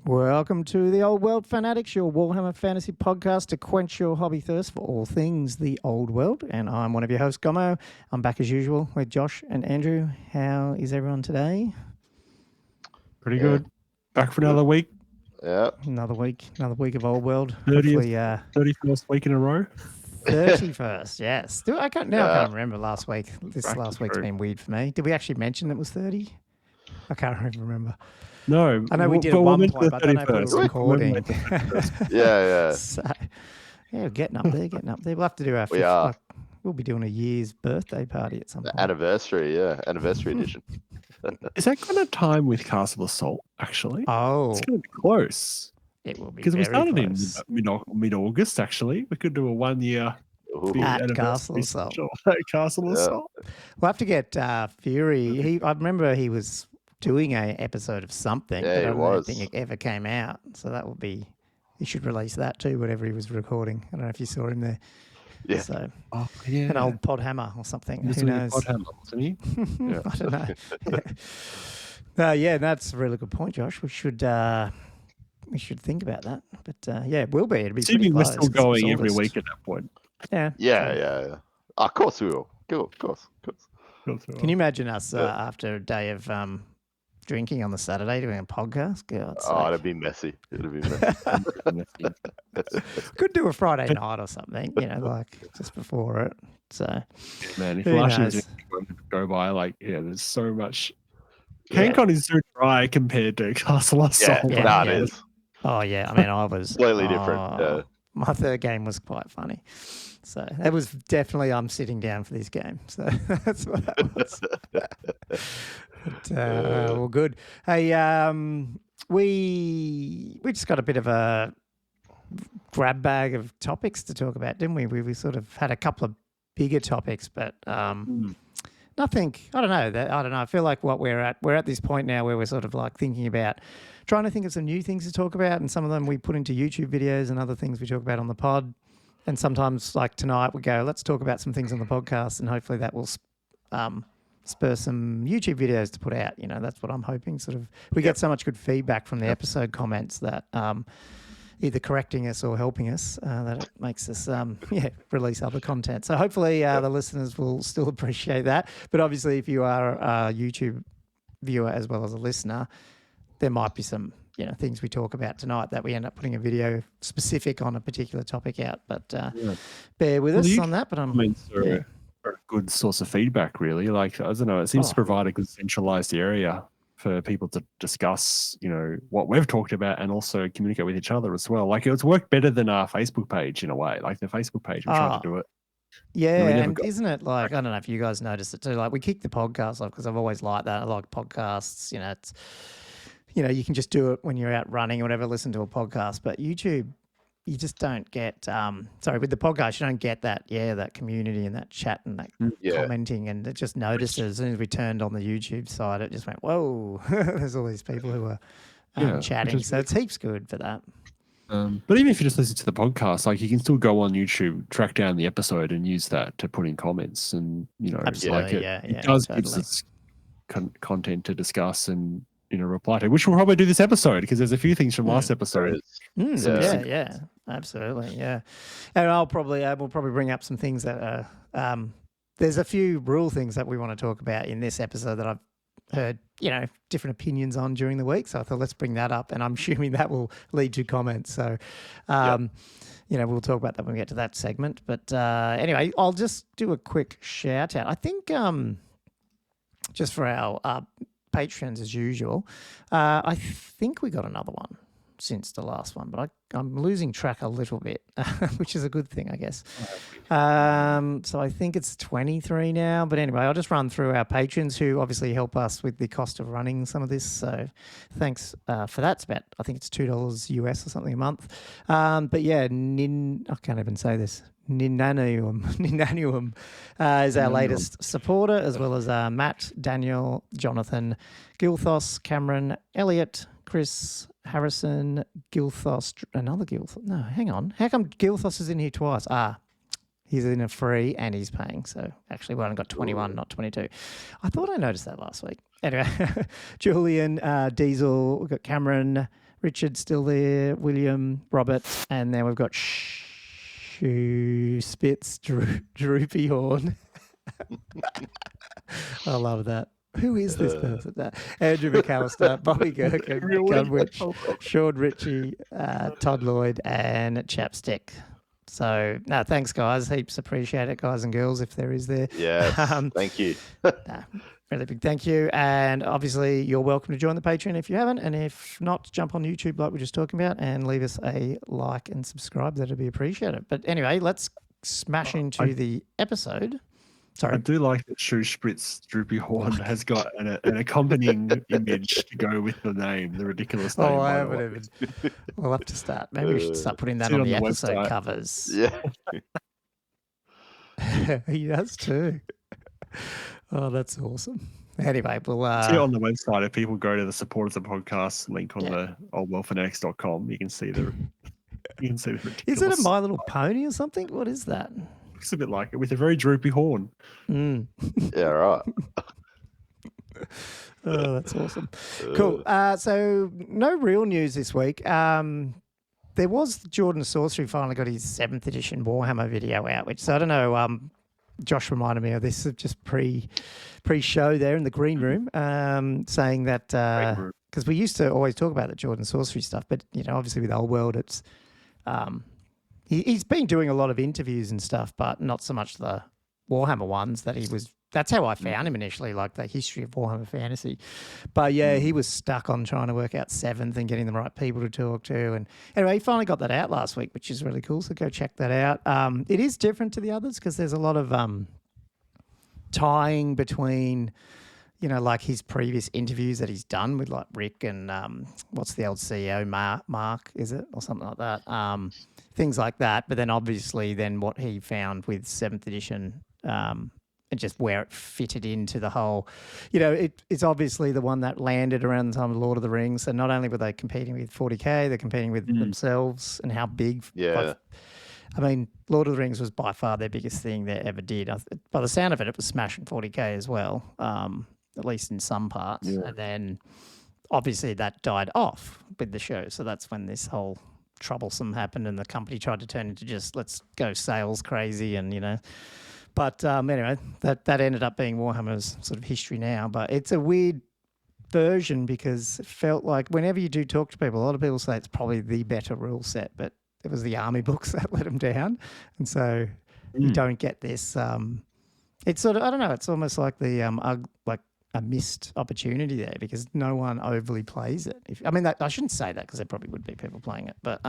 Welcome to the Old World Fanatics, your Warhammer Fantasy podcast to quench your hobby thirst for all things the Old World. And I'm one of your hosts, Gommo. I'm back as usual with Josh and Andrew. How is everyone today? Pretty good. Back for another week. Yeah. Another week of Old World. 31st week in a row. 31st, yes. I can't remember last week. Last week's been weird for me. Did we actually mention it was 30? I can't even remember. No. I know we did at one point, but I don't know if it was recording. Yeah. So, yeah, we're getting up there. We'll have to do our we'll be doing a year's birthday party at some point. Anniversary edition. Is that kind of time with Castle Assault, actually? Oh. It's going to be close. It will be because we started close. in mid-August, actually. We could do a 1 year at Castle Assault. Castle Assault. We'll have to get Fury. I remember he was doing an episode of something, but I don't think it ever came out. So that would be, he should release that too, whatever he was recording. I don't know if you saw him there. Yeah. So, an old pod hammer or something. Who knows? Pod hammer, wasn't he? Yeah. I don't know. That's a really good point, Josh. We should think about that. But it will be. It'll be assuming pretty we're close. still going every week at that point. Yeah. Of course we will. Of course. Can you imagine us after a day of drinking on the Saturday doing a podcast? It'd be messy. Could do a Friday night or something, like just before it. So, man, if last year's go by, there's so much. CanCon is so dry compared to Castle Assault. Yeah, it is. Oh yeah, I mean, I was slightly different. Yeah. My third game was quite funny. So that was definitely I'm sitting down for this game. So that's what that was. But, well, good. Hey, we just got a bit of a grab bag of topics to talk about, didn't we? We sort of had a couple of bigger topics, but nothing. I don't know. I feel like we're at this point now where we're sort of like thinking about trying to think of some new things to talk about, and some of them we put into YouTube videos, and other things we talk about on the pod. And sometimes, like tonight, we go, let's talk about some things on the podcast, and hopefully that will spur some YouTube videos to put out. That's what I'm hoping. Sort of, we get so much good feedback from the episode comments that either correcting us or helping us, that it makes us release other content. So hopefully the listeners will still appreciate that. But obviously, if you are a YouTube viewer as well as a listener, there might be some things we talk about tonight that we end up putting a video specific on a particular topic out. But bear with us on that. But are a good source of feedback, really. I don't know, it seems to provide a good centralized area for people to discuss, what we've talked about, and also communicate with each other as well. It's worked better than our Facebook page in a way. Like the Facebook page, we tried to do it. Yeah, and isn't it I don't know if you guys noticed it too. We kick the podcast off because I've always liked that. I like podcasts. It's you can just do it when you're out running or whatever. Listen to a podcast, but YouTube, you just don't get. With the podcast, you don't get that. That community and that chat and that commenting, and it just noticed as soon as we turned on the YouTube side, it just went, whoa! There's all these people who are chatting, so it's heaps good for that. But even if you just listen to the podcast, you can still go on YouTube, track down the episode, and use that to put in comments, and absolutely, it does give us content to discuss and reply to, which we'll probably do this episode because there's a few things from last episode. Absolutely, yeah. And we'll probably bring up some things that there's a few rule things that we want to talk about in this episode that I've heard, different opinions on during the week. So I thought let's bring that up, and I'm assuming that will lead to comments. So, we'll talk about that when we get to that segment. But anyway, I'll just do a quick shout out. I think just for our patrons as usual, I think we got another one since the last one, but I'm losing track a little bit, which is a good thing, I guess. So I think it's 23 now. But anyway, I'll just run through our patrons who obviously help us with the cost of running some of this. So thanks for that. It's about, I think it's $2 US or something a month. But yeah, I can't even say this. Ninanuum is our latest supporter, as well as Matt, Daniel, Jonathan, Gilthos, Cameron, Elliot, Chris, Harrison, Gilthos, another Gilthos. No, hang on. How come Gilthos is in here twice? He's in a free and he's paying. So actually we only got 21, not 22. I thought I noticed that last week. Anyway, Julian, Diesel, we've got Cameron, Richard's still there, William, Robert, and then we've got Spitz, Droopy Horn. I love that. Who is this person? Andrew McAllister, Bobby Gherkin, Gunwich, Sean Ritchie, Todd Lloyd, and Chapstick. So, no, thanks, guys. Heaps appreciate it, guys and girls, if there is there. Yes, thank you. Really big thank you. And obviously, you're welcome to join the Patreon if you haven't. And if not, jump on YouTube like we were just talking about and leave us a like and subscribe. That'd be appreciated. But anyway, let's smash into the episode. Sorry. I do like that Shoe Spritz Droopy Horn has got an accompanying image to go with the name, the ridiculous name. Oh, I haven't even. We'll have to start. Maybe we should start putting that on the episode website. Covers. Yeah. He does too. Oh, that's awesome. Anyway, we'll see it on the website. If people go to the support of the podcast link on the oldworldfanatics.com, you can see the ridiculous. Is it a My Little Pony or something? What is that? Looks a bit like it with a very droopy horn. Mm. Yeah, right. Oh, that's awesome. Cool. So no real news this week. There was Jordan Sorcery finally got his 7th edition Warhammer video out, which, so I don't know, Josh reminded me of this just pre-show there in the green room, saying that because we used to always talk about the Jordan Sorcery stuff, but you know, obviously with Old World, it's he's been doing a lot of interviews and stuff, but not so much the Warhammer ones that he was. That's how I found him initially, like the history of Warhammer Fantasy. But yeah, he was stuck on trying to work out 7th and getting the right people to talk to. And anyway, he finally got that out last week, which is really cool. So go check that out. It is different to the others because there's a lot of tying between, you know, like his previous interviews that he's done with like Rick and what's the old CEO, Mark, is it? Or something like that. Things like that. But then obviously then what he found with 7th edition and just where it fitted into the whole, you know, it's obviously the one that landed around the time of Lord of the Rings. So not only were they competing with 40K, they're competing with themselves and how big. Yeah. I mean, Lord of the Rings was by far their biggest thing they ever did. By the sound of it, it was smashing 40K as well, at least in some parts. Yeah. And then obviously that died off with the show. So that's when this whole troublesome happened and the company tried to turn into just let's go sales crazy and, you know. But anyway, that ended up being Warhammer's sort of history now. But it's a weird version because it felt like whenever you do talk to people, a lot of people say it's probably the better rule set, but it was the army books that let them down. And so you don't get this. It's sort of, I don't know, it's almost like the like a missed opportunity there because no one overly plays it. I shouldn't say that because there probably would be people playing it. But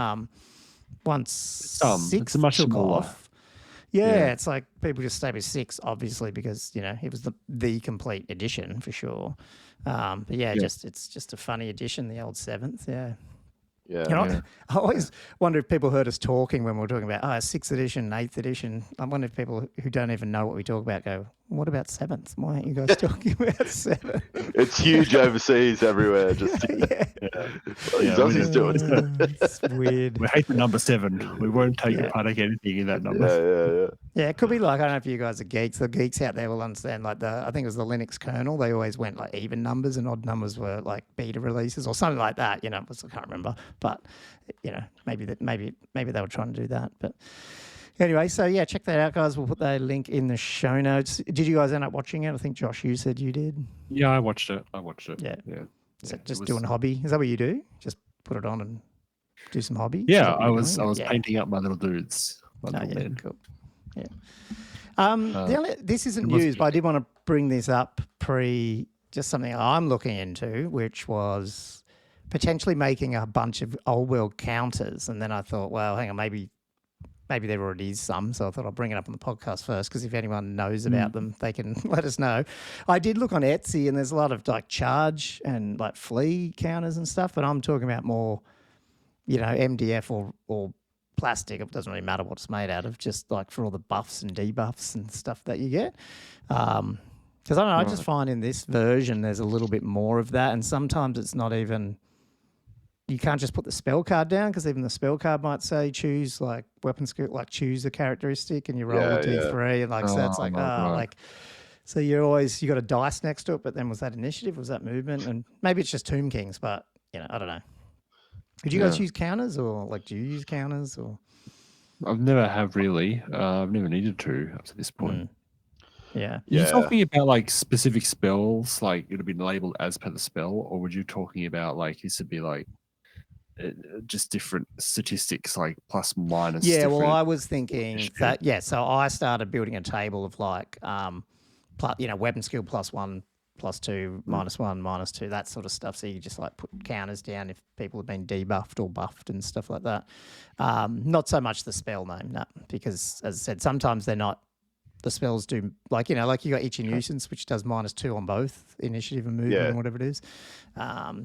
once 6 took off. Yeah, it's like people just stay with 6, obviously, because you know it was the complete edition for sure. But it's just a funny edition, the old 7th. Yeah. Yeah. You know, I always wonder if people heard us talking when we were talking about 6th edition, 8th edition. I wonder if people who don't even know what we talk about go, what about 7th? Why aren't you guys talking about 7th? It's huge overseas everywhere. Just Aussies doing it. It's weird. We hate the number 7. We won't partake anything in that number. Yeah. It could be like, I don't know if you guys are geeks. The geeks out there will understand, like I think it was the Linux kernel. They always went like even numbers and odd numbers were like beta releases or something like that. You know, I can't remember. But, you know, maybe they were trying to do that. But anyway, so yeah, check that out, guys. We'll put that link in the show notes. Did you guys end up watching it? I think, Josh, you said you did. Yeah, I watched it. Yeah. So just doing hobby. Is that what you do? Just put it on and do some hobby? Yeah, I was painting up my little dudes. Cool. Yeah. This isn't news, but I did want to bring this up just something I'm looking into, which was potentially making a bunch of old world counters. And then I thought, well, hang on, maybe there already is some. So I thought I'll bring it up on the podcast first, because if anyone knows about them, they can let us know. I did look on Etsy and there's a lot of like charge and like flea counters and stuff, but I'm talking about more, you know, MDF or plastic. It doesn't really matter what it's made out of, just like for all the buffs and debuffs and stuff that you get. Because I don't know, I just find in this version there's a little bit more of that, and sometimes it's not even. You can't just put the spell card down, because even the spell card might say choose like weapon skill, like choose a characteristic, and you roll a D3, and like so it's like like so you got a dice next to it, but then was that initiative? Was that movement? And maybe it's just Tomb Kings, but you know I don't know. Did you guys use counters, or like do you use counters, or? I've never have really. I've never needed to up to this point. Yeah. Are you talking about like specific spells, like it would be labeled as per the spell, or were you talking about like this would be like just different statistics, like plus minus? Yeah, well, I was thinking that. Yeah, so I started building a table of like, weapon skill +1, +2, -1, -2, that sort of stuff. So you just like put counters down if people have been debuffed or buffed and stuff like that. Not so much the spell name, no, because as I said, sometimes they're not. The spells do like you got Itchy Nuisance, which does -2 on both initiative and movement and whatever it is,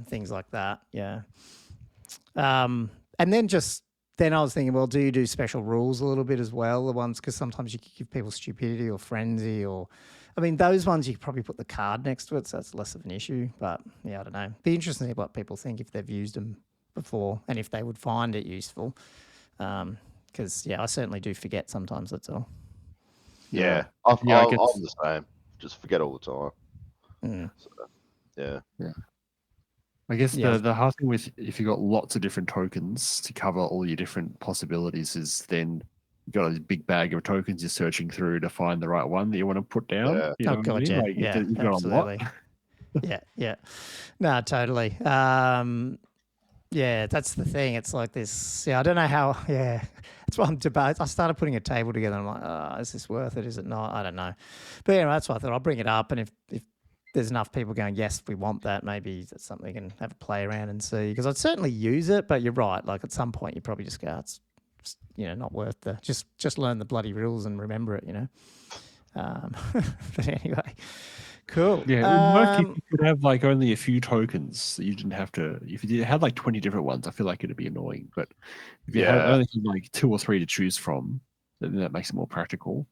things like that. Yeah. And then I was thinking, well, do you do special rules a little bit as well? The ones, because sometimes you could give people stupidity or frenzy, or, I mean, those ones you could probably put the card next to it, so that's less of an issue. But yeah, I don't know. Be interesting to see what people think if they've used them before and if they would find it useful. Because I certainly do forget sometimes. That's all. Yeah, I'm the same. Just forget all the time. So, yeah. I guess the hard thing with if you've got lots of different tokens to cover all your different possibilities is then you've got a big bag of tokens you're searching through to find the right one that you want to put down. Yeah. You know what I mean? Like, you've got absolutely. Yeah. No, totally. Yeah, that's the thing. It's like this. Yeah, I don't know how. Yeah, that's what I'm debating. I started putting a table together. And I'm like, is this worth it? Is it not? I don't know. But anyway, that's why I thought I'll bring it up. And if there's enough people going, yes, we want that, maybe that's something we can have a play around and see. Because I'd certainly use it. But you're right. Like at some point, you probably just go, it's not worth the. Just learn the bloody rules and remember it. But anyway. Cool. Yeah, it would work if you could have like only a few tokens. You didn't have to. If you had like 20 different ones, I feel like it'd be annoying. But if you only had like 2 or 3 to choose from, then that makes it more practical.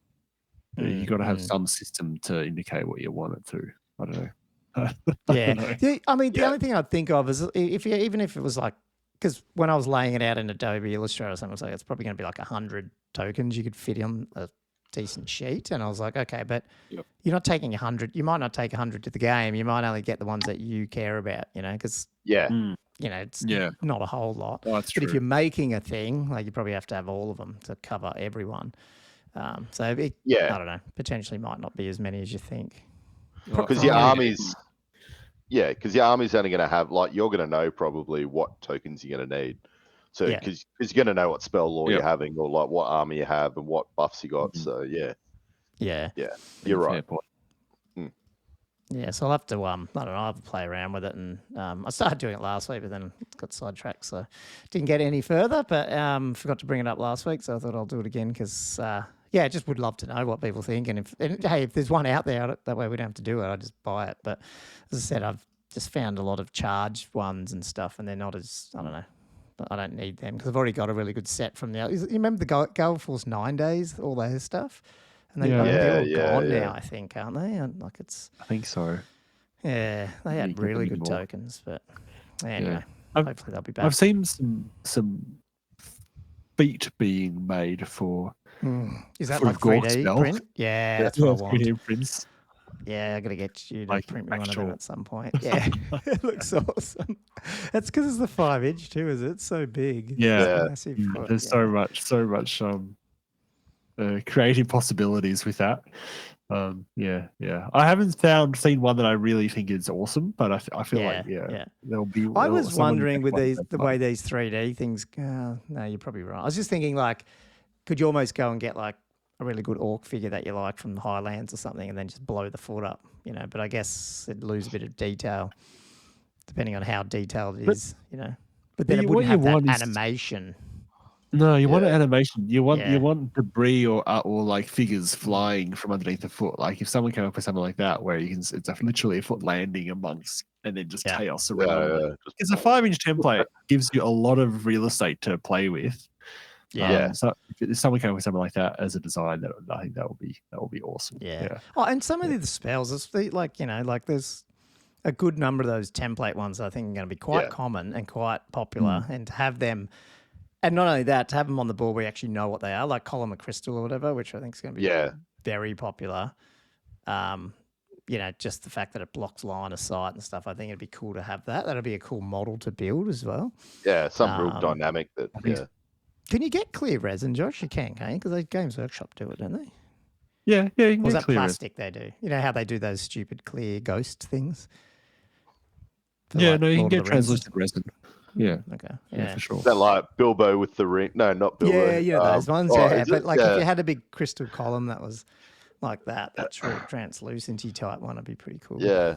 You got to have some system to indicate what you want it to. I don't know. I mean, the only thing I'd think of is even if it was like, because when I was laying it out in Adobe Illustrator or something, I was like, it's probably going to be like 100 tokens you could fit on a decent sheet. And I was like, okay, but you're not taking 100. You might not take 100 to the game. You might only get the ones that you care about, because it's not a whole lot. Oh, that's but true. if you're making a thing, like you probably have to have all of them to cover everyone. I don't know, potentially might not be as many as you think. Because your army's only going to have, like, you're going to know probably what tokens you're going to need. So, because you're going to know what spell law you're having, or like what army you have and what buffs you got. So, you're right. Yeah, so I'll have to, I don't know, I'll have to play around with it. And I started doing it last week, but then got sidetracked, so didn't get any further. But forgot to bring it up last week, so I thought I'll do it again because, I just would love to know what people think. And if there's one out there, that way we don't have to do it. I just buy it. But as I said, I've just found a lot of charged ones and stuff, and they're not as, I don't know. I don't need them because I've already got a really good set from the. You remember the Gale Force 9 days, all their stuff, and they're all gone now. I think, aren't they? And like I think so. Yeah, they had really good tokens, but anyway, hopefully they'll be back. I've seen some feet being made for. Is that like 3D print? Yeah, that's what I want. 3D prints. Yeah, I got to get you to print me one of them at some point. Yeah, it looks awesome. That's because it's the 5-inch too, is it? It's so big. Yeah, massive. There's so much creative possibilities with that. I haven't seen one that I really think is awesome, but I feel like there'll be. I was wondering with the way these 3D things. No, you're probably right. I was just thinking like, could you almost go and get like a really good orc figure that you like from the Highlands or something, and then just blow the foot up, But I guess it'd lose a bit of detail, depending on how detailed it is, But then it wouldn't have that animation. No, you want an animation. You want debris or like figures flying from underneath the foot. Like if someone came up with something like that, where it's literally a foot landing amongst, and then just chaos around. Because a 5-inch template gives you a lot of real estate to play with. So if someone came up with something like that as a design, I think that will be awesome. Yeah. Oh, and some of the spells, like there's a good number of those template ones I think are going to be quite common and quite popular, and to have them, and not only that, to have them on the board where you actually know what they are, like Column of Crystal or whatever, which I think is going to be very popular. you know, just the fact that it blocks line of sight and stuff. I think it'd be cool to have that. That'd be a cool model to build as well. Yeah, some real dynamic that. Yeah. Can you get clear resin, Josh? You can, can't you? Because Games Workshop do it, don't they? Yeah, yeah. You can or is get that clear plastic they do? You know how they do those stupid clear ghost things? Yeah, like no, you can Lord of get the Rings? translucent resin. Yeah, Okay. yeah, for sure. Is that like Bilbo with the ring? No, not Bilbo. Yeah, you know those ones. oh, Yeah, is but it? like Yeah. if you had a big crystal column that was like that short translucenty type one would be pretty cool. Yeah.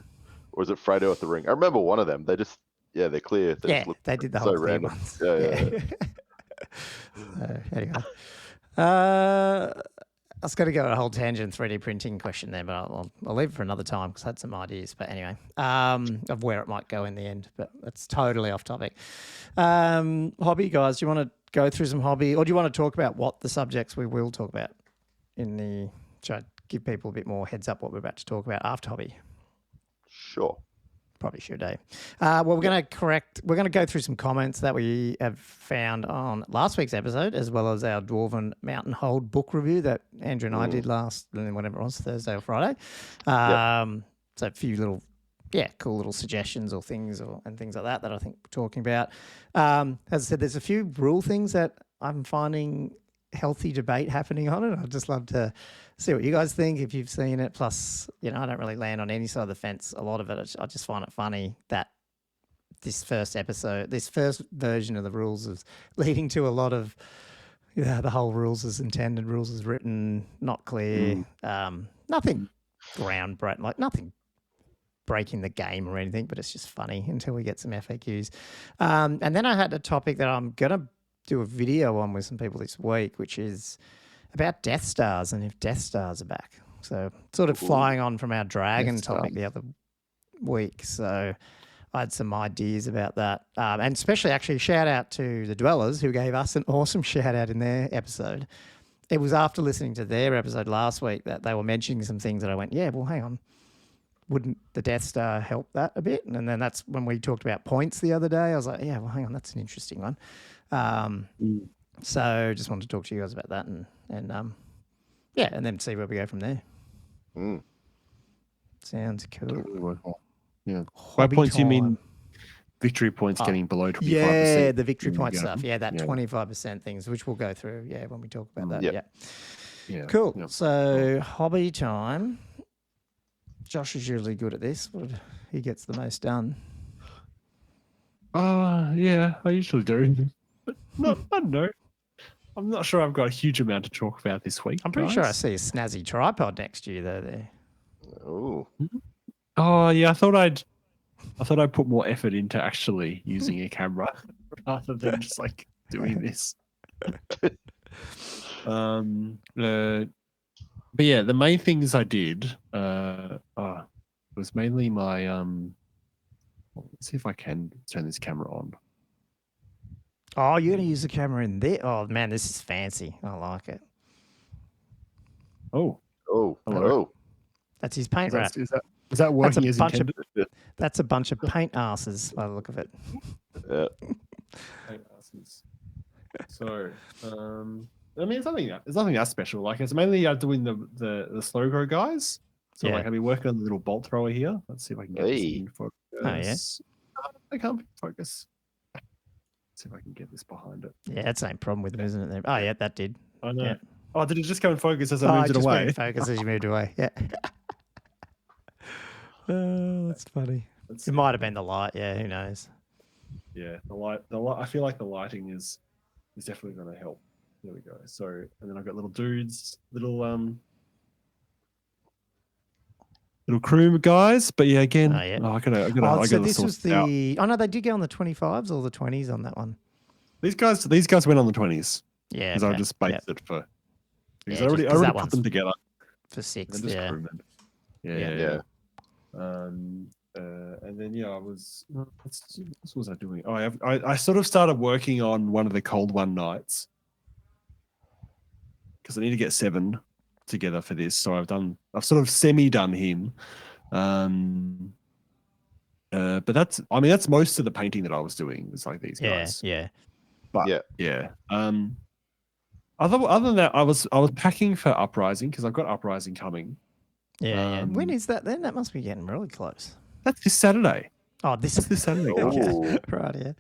Or is it Frodo with the ring? I remember one of them. They just, they're clear. They Yeah, just look they did the so whole clear random. ones. Yeah. Anyway, I was going to go on a whole tangent 3D printing question there, but I'll leave it for another time because I had some ideas. But anyway, of where it might go in the end. But that's totally off topic. Hobby guys, do you want to go through some hobby, or do you want to talk about what the subjects we will talk about in the? Should I give people a bit more heads up what we're about to talk about after hobby? Sure. Probably should, eh? Well, we're going to go through some comments that we have found on last week's episode, as well as our Dwarven Mountain Hold book review that Andrew and I did whatever it was, Thursday or Friday. So a few little, cool little suggestions or things and things like that I think we're talking about. As I said, there's a few rule things that I'm finding healthy debate happening on it. I'd just love to see what you guys think if you've seen it. Plus, you know, I don't really land on any side of the fence. A lot of it, I just find it funny that this first version of the rules is leading to a lot of the whole rules as intended, rules as written, not clear, nothing groundbreaking, like nothing breaking the game or anything, but it's just funny until we get some FAQs. And then I had a topic that I'm going to do a video on with some people this week, which is about Deathstars and if Deathstars are back. So sort of flying on from our dragon topic the other week. So I had some ideas about that. And especially actually shout out to the Dwellers who gave us an awesome shout out in their episode. It was after listening to their episode last week that they were mentioning some things that I went, yeah, well, hang on. Wouldn't the Death Star help that a bit? And then that's when we talked about points the other day. I was like, yeah, well, hang on, that's an interesting one. So just wanted to talk to you guys about that and then see where we go from there. Sounds cool. Yeah. By points, you mean victory points getting below 25%? Yeah, the victory point stuff. Yeah, that 25% things, which we'll go through. Yeah, when we talk about that. Yeah. Cool. Yep. So hobby time. Josh is usually good at this. He gets the most done. Yeah, I usually do. But I don't know. I'm not sure I've got a huge amount to talk about this week. I'm pretty sure I see a snazzy tripod next to you though there. Oh yeah, I thought I'd put more effort into actually using a camera rather than just like doing this. But yeah, the main things I did was mainly my let's see if I can turn this camera on. Oh, you're going to use the camera in there? Oh, man, this is fancy. I like it. Oh. That's his paint wrap. Is that working as intended? That's a bunch of paint asses by the look of it. Yeah. Paint asses. So, I mean, it's nothing that special. Like, it's mainly doing the slow grow guys. So, like, I've been working on the little bolt thrower here. Let's see if I can get this in focus. Oh, yeah. I can't focus. See if I can get this behind it. Yeah, that's the same problem with them, isn't it? Oh, yeah, that did. I know. Yeah. Oh, did it just go in focus as I moved it away? Went in focus as you moved away. Yeah. Oh, that's funny. It might have been the light. Yeah, who knows? Yeah, the light. I feel like the lighting is definitely going to help. There we go. So, and then I've got little dudes, little crew guys. But yeah, again, I gotta. So this was the. Oh no, they did go on the 25s or the 20s on that one. These guys went on the 20s. Yeah, because I just based it for. Because I already put them together for 6. Yeah. And then I was. What was I doing? Oh, I sort of started working on one of the cold one nights because I need to get 7 together for this. So I've sort of semi-done him. But that's most of the painting that I was doing was like these guys. Yeah. But yeah. Other than that, I was packing for Uprising because I've got Uprising coming. Yeah. When is that then? That must be getting really close. That's this Saturday. Oh, this Saturday. Oh, right, yeah.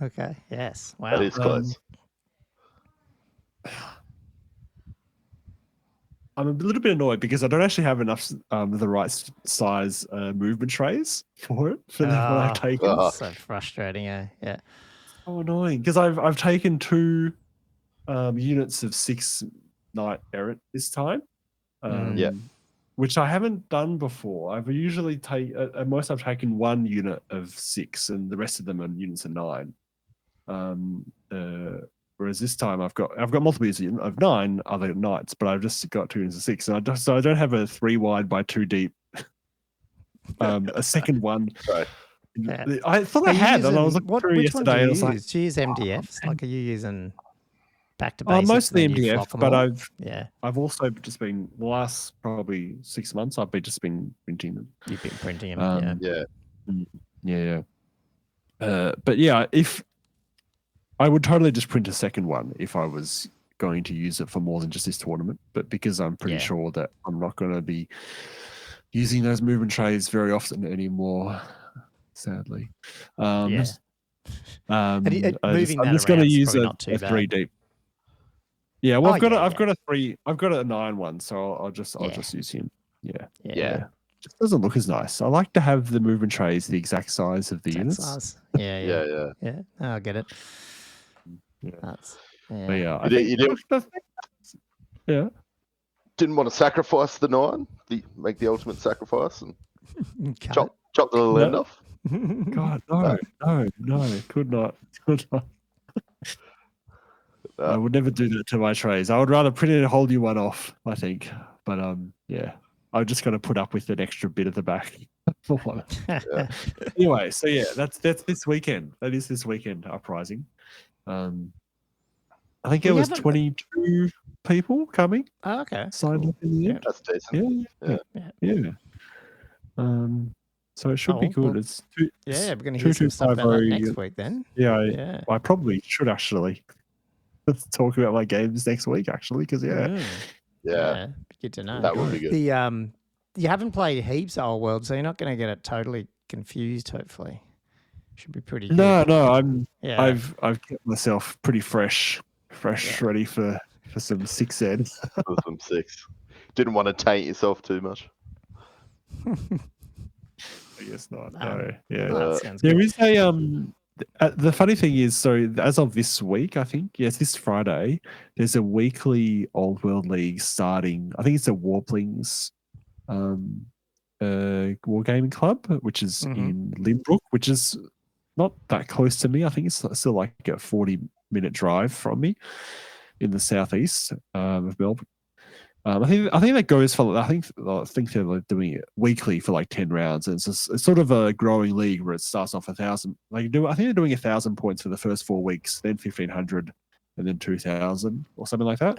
Okay, yes. Wow. that is close. I'm a little bit annoyed because I don't actually have enough the right size movement trays for it for what I've taken. So frustrating, yeah. So annoying because I've taken 2 units of 6 Knight Errant this time. Which I haven't done before. I've usually at most I've taken 1 unit of 6, and the rest of them are units of 9. Whereas this time I've got multiple units of 9 other Knights, but I've just got 2 units of 6, and I don't have a 3 wide by 2 deep. A second one. Right. Yeah. I thought I had, and I was looking through yesterday. Do you use MDFs? Like, are you using back to basics? Mostly MDF, but I've also just been the last probably 6 months. I've just been printing them. You've been printing them, yeah. But yeah, if I would totally just print a second one if I was going to use it for more than just this tournament. But because I'm pretty sure that I'm not going to be using those movement trays very often anymore, sadly. I'm just going to use a 3 deep. Yeah, well, I've got a 9 one, so I'll just use him. Yeah. Just doesn't look as nice. I like to have the movement trays the exact size of the units. Size. Yeah. I get it. Yeah. You didn't want to sacrifice the 9, make the ultimate sacrifice, and chop the little end off. God, no, could not. I would never do that to my trays. I would rather print it and hold you one off, I think. But I'm just going to put up with an extra bit at the back. Anyway, so that's this weekend. That is this weekend uprising. I think it was 22 people coming. Oh, okay. Signed up in the end. That's decent. Yeah. So it should be good. Well, it's we're going to hear some stuff about that next week then. Yeah, I probably should actually. Let's talk about my games next week, actually, because good to know. That would be good. You haven't played heaps of Old World, so you're not going to get it totally confused. Hopefully, should be pretty good. No, I've kept myself pretty fresh, ready for some 6 ends. Some 6. Didn't want to taint yourself too much. I guess not. No. Yeah. There is a the funny thing is, so as of this week, I think, this Friday, there's a weekly Old World League starting. I think it's a Warplings Wargaming Club, which is in Lynbrook, which is not that close to me. I think it's still like a 40-minute drive from me in the southeast of Melbourne. I think that goes for. I think they're like doing it weekly for like 10 rounds, and it's sort of a growing league where it starts off 1,000. I think they're doing 1,000 points for the first 4 weeks, then 1,500, and then 2,000 or something like that.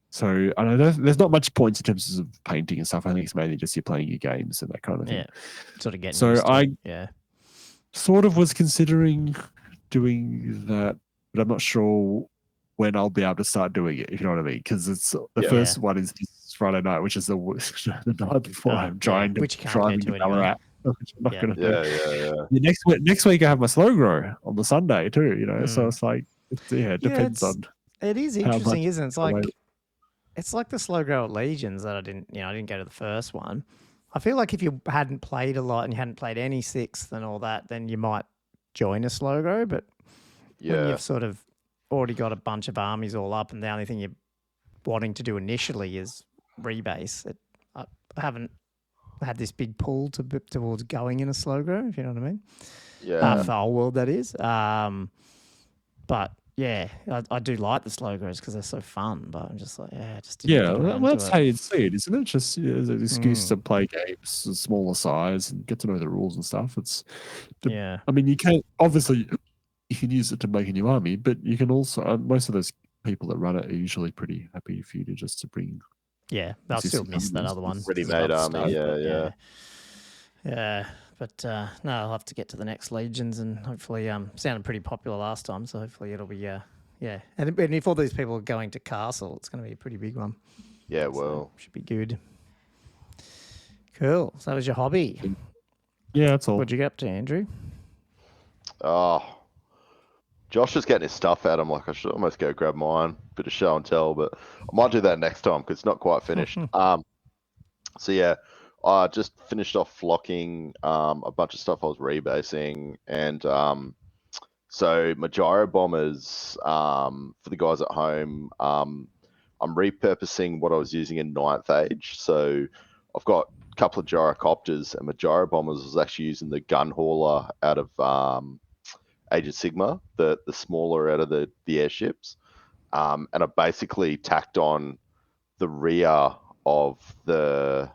So I know there's not much points in terms of painting and stuff. I think it's mainly just you're playing your games and that kind of thing. Yeah, sort of getting. So used to I sort of was considering doing that, but I'm not sure when I'll be able to start doing it, if you know what I mean, because it's the first one is this Friday night, which is the night before I'm trying to drive to Ballarat. Which I'm not going to do. Next week I have my slow grow on the Sunday too, so it's like it depends on. It is interesting, isn't it? It's like the slow grow at Legions that I didn't go to the first one. I feel like if you hadn't played a lot and you hadn't played any 6th and all that, then you might join a slow grow, but when you've sort of already got a bunch of armies all up and the only thing you're wanting to do initially is rebase, I haven't had this big pull towards going in a slow grow, if you know what I mean. For Old World, that is. But yeah, I do like the slow grows because they're so fun, but I'm just like, that's how you'd see it, isn't it? Just as an excuse to play games of smaller size and get to know the rules and stuff. I mean, you can't, obviously, you can use it to make a new army, but you can also, most of those people that run it are usually pretty happy for you to bring. Yeah, they'll still miss that other one. Ready-made army, But no, I'll have to get to the next Legions, and hopefully, sounded pretty popular last time, so hopefully it'll be, And if all these people are going to Castle, it's going to be a pretty big one. Yeah, well. Should be good. Cool. So that was your hobby. Yeah, that's all. What'd you get up to, Andrew? Oh, Josh is getting his stuff out. I'm like, I should almost go grab mine. Bit of show and tell, but I might do that next time because it's not quite finished. So yeah, I just finished off flocking a bunch of stuff I was rebasing, and so my gyro bombers, for the guys at home, I'm repurposing what I was using in 9th Age. So I've got a couple of gyrocopters, and my gyro bombers was actually using the gun hauler out of Age of Sigma, the smaller out of the airships, and I basically tacked on the rear of the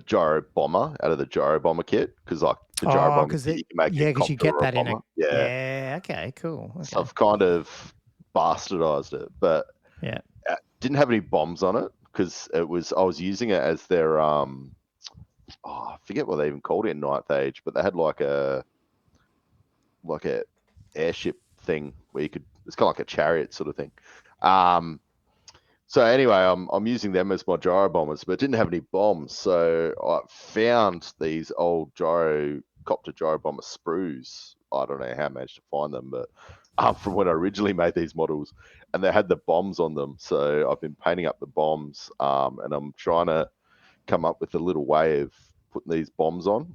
gyro bomber out of the gyro bomber kit, because like the gyro bomber kit, you can make because you get that in a yeah. Okay, cool. Okay. So I've kind of bastardized it, but yeah, didn't have any bombs on it because I was using it as their I forget what they even called it in 9th Age, but they had like a airship thing where you could, it's kind of like a chariot sort of thing. So anyway, I'm using them as my gyro bombers, but didn't have any bombs. So I found these old gyrocopter gyro bomber sprues. I don't know how I managed to find them, but from when I originally made these models, and they had the bombs on them. So I've been painting up the bombs, and I'm trying to come up with a little way of putting these bombs on.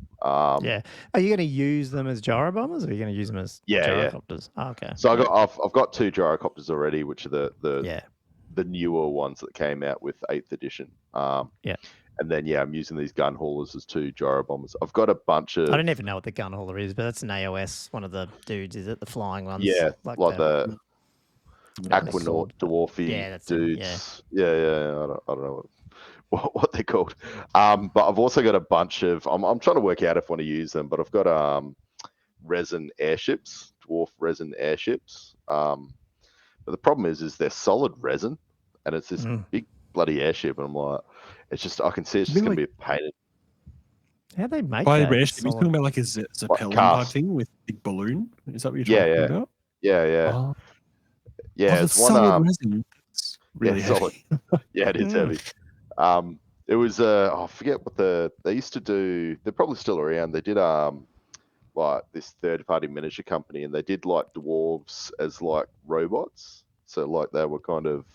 yeah. Are you going to use them as gyro bombers, or are you going to use them as gyrocopters? Yeah. Oh, okay. So I've got 2 gyrocopters already, which are the newer ones that came out with 8th edition. And then I'm using these gun haulers as 2 gyro bombers. I've got a bunch of. I don't even know what the gun hauler is, but that's an AOS. One of the dudes, is it the flying ones? Yeah, like the Aquanaut dwarfy dudes. Yeah. I don't know what they're called. But I've also got a bunch of. I'm trying to work out if I want to use them, but I've got resin airships, dwarf resin airships. But the problem is they're solid resin, and it's this big bloody airship, and I'm like, it's just, I can see it's just going to be painted. How they make by that? Rash, you're talking about like a Zeffal type thing with a big balloon? Is that what you're talking about? Yeah. Yeah, it's solid resin. It's really solid. Yeah, it is heavy. It was I forget what they used to do. They're probably still around. They did like this third-party miniature company, and they did like dwarves as like robots. So like they were kind of.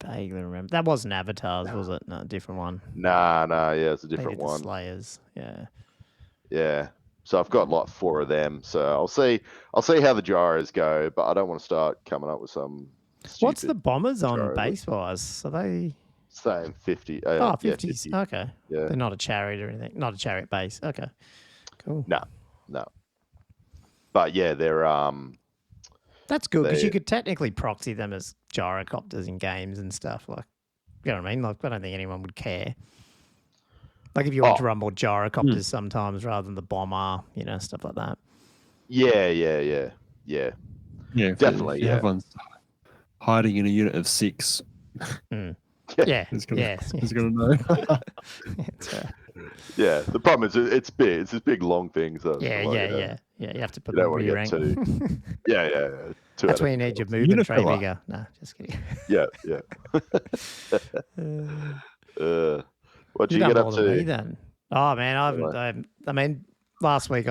Vaguely remember. That wasn't Avatars, was it? No, different one. Nah, yeah, it's a different one. The Slayers, yeah. Yeah. So I've got like 4 of them. So I'll see how the gyros go, but I don't want to start coming up with some. What's the bombers on base wise? Are they? Same 50. 50s. Yeah, 50. Okay. Yeah. They're not a chariot or anything. Not a chariot base. Okay. Cool. No. But yeah, they're That's good because you could technically proxy them as gyrocopters in games and stuff. Like, you know what I mean? Like, I don't think anyone would care. Like if you want to run more gyrocopters sometimes rather than the bomber, stuff like that. Yeah. Definitely. Yeah. Everyone's hiding in a unit of 6. Yeah. Who's gonna know? Yeah. The problem is it's big. It's this big long thing. So yeah. You have to put the rear rank. Yeah. That's where you need your movement tray bigger. No, just kidding. Yeah. What do you get up to? Me, then? Oh man, I mean, last week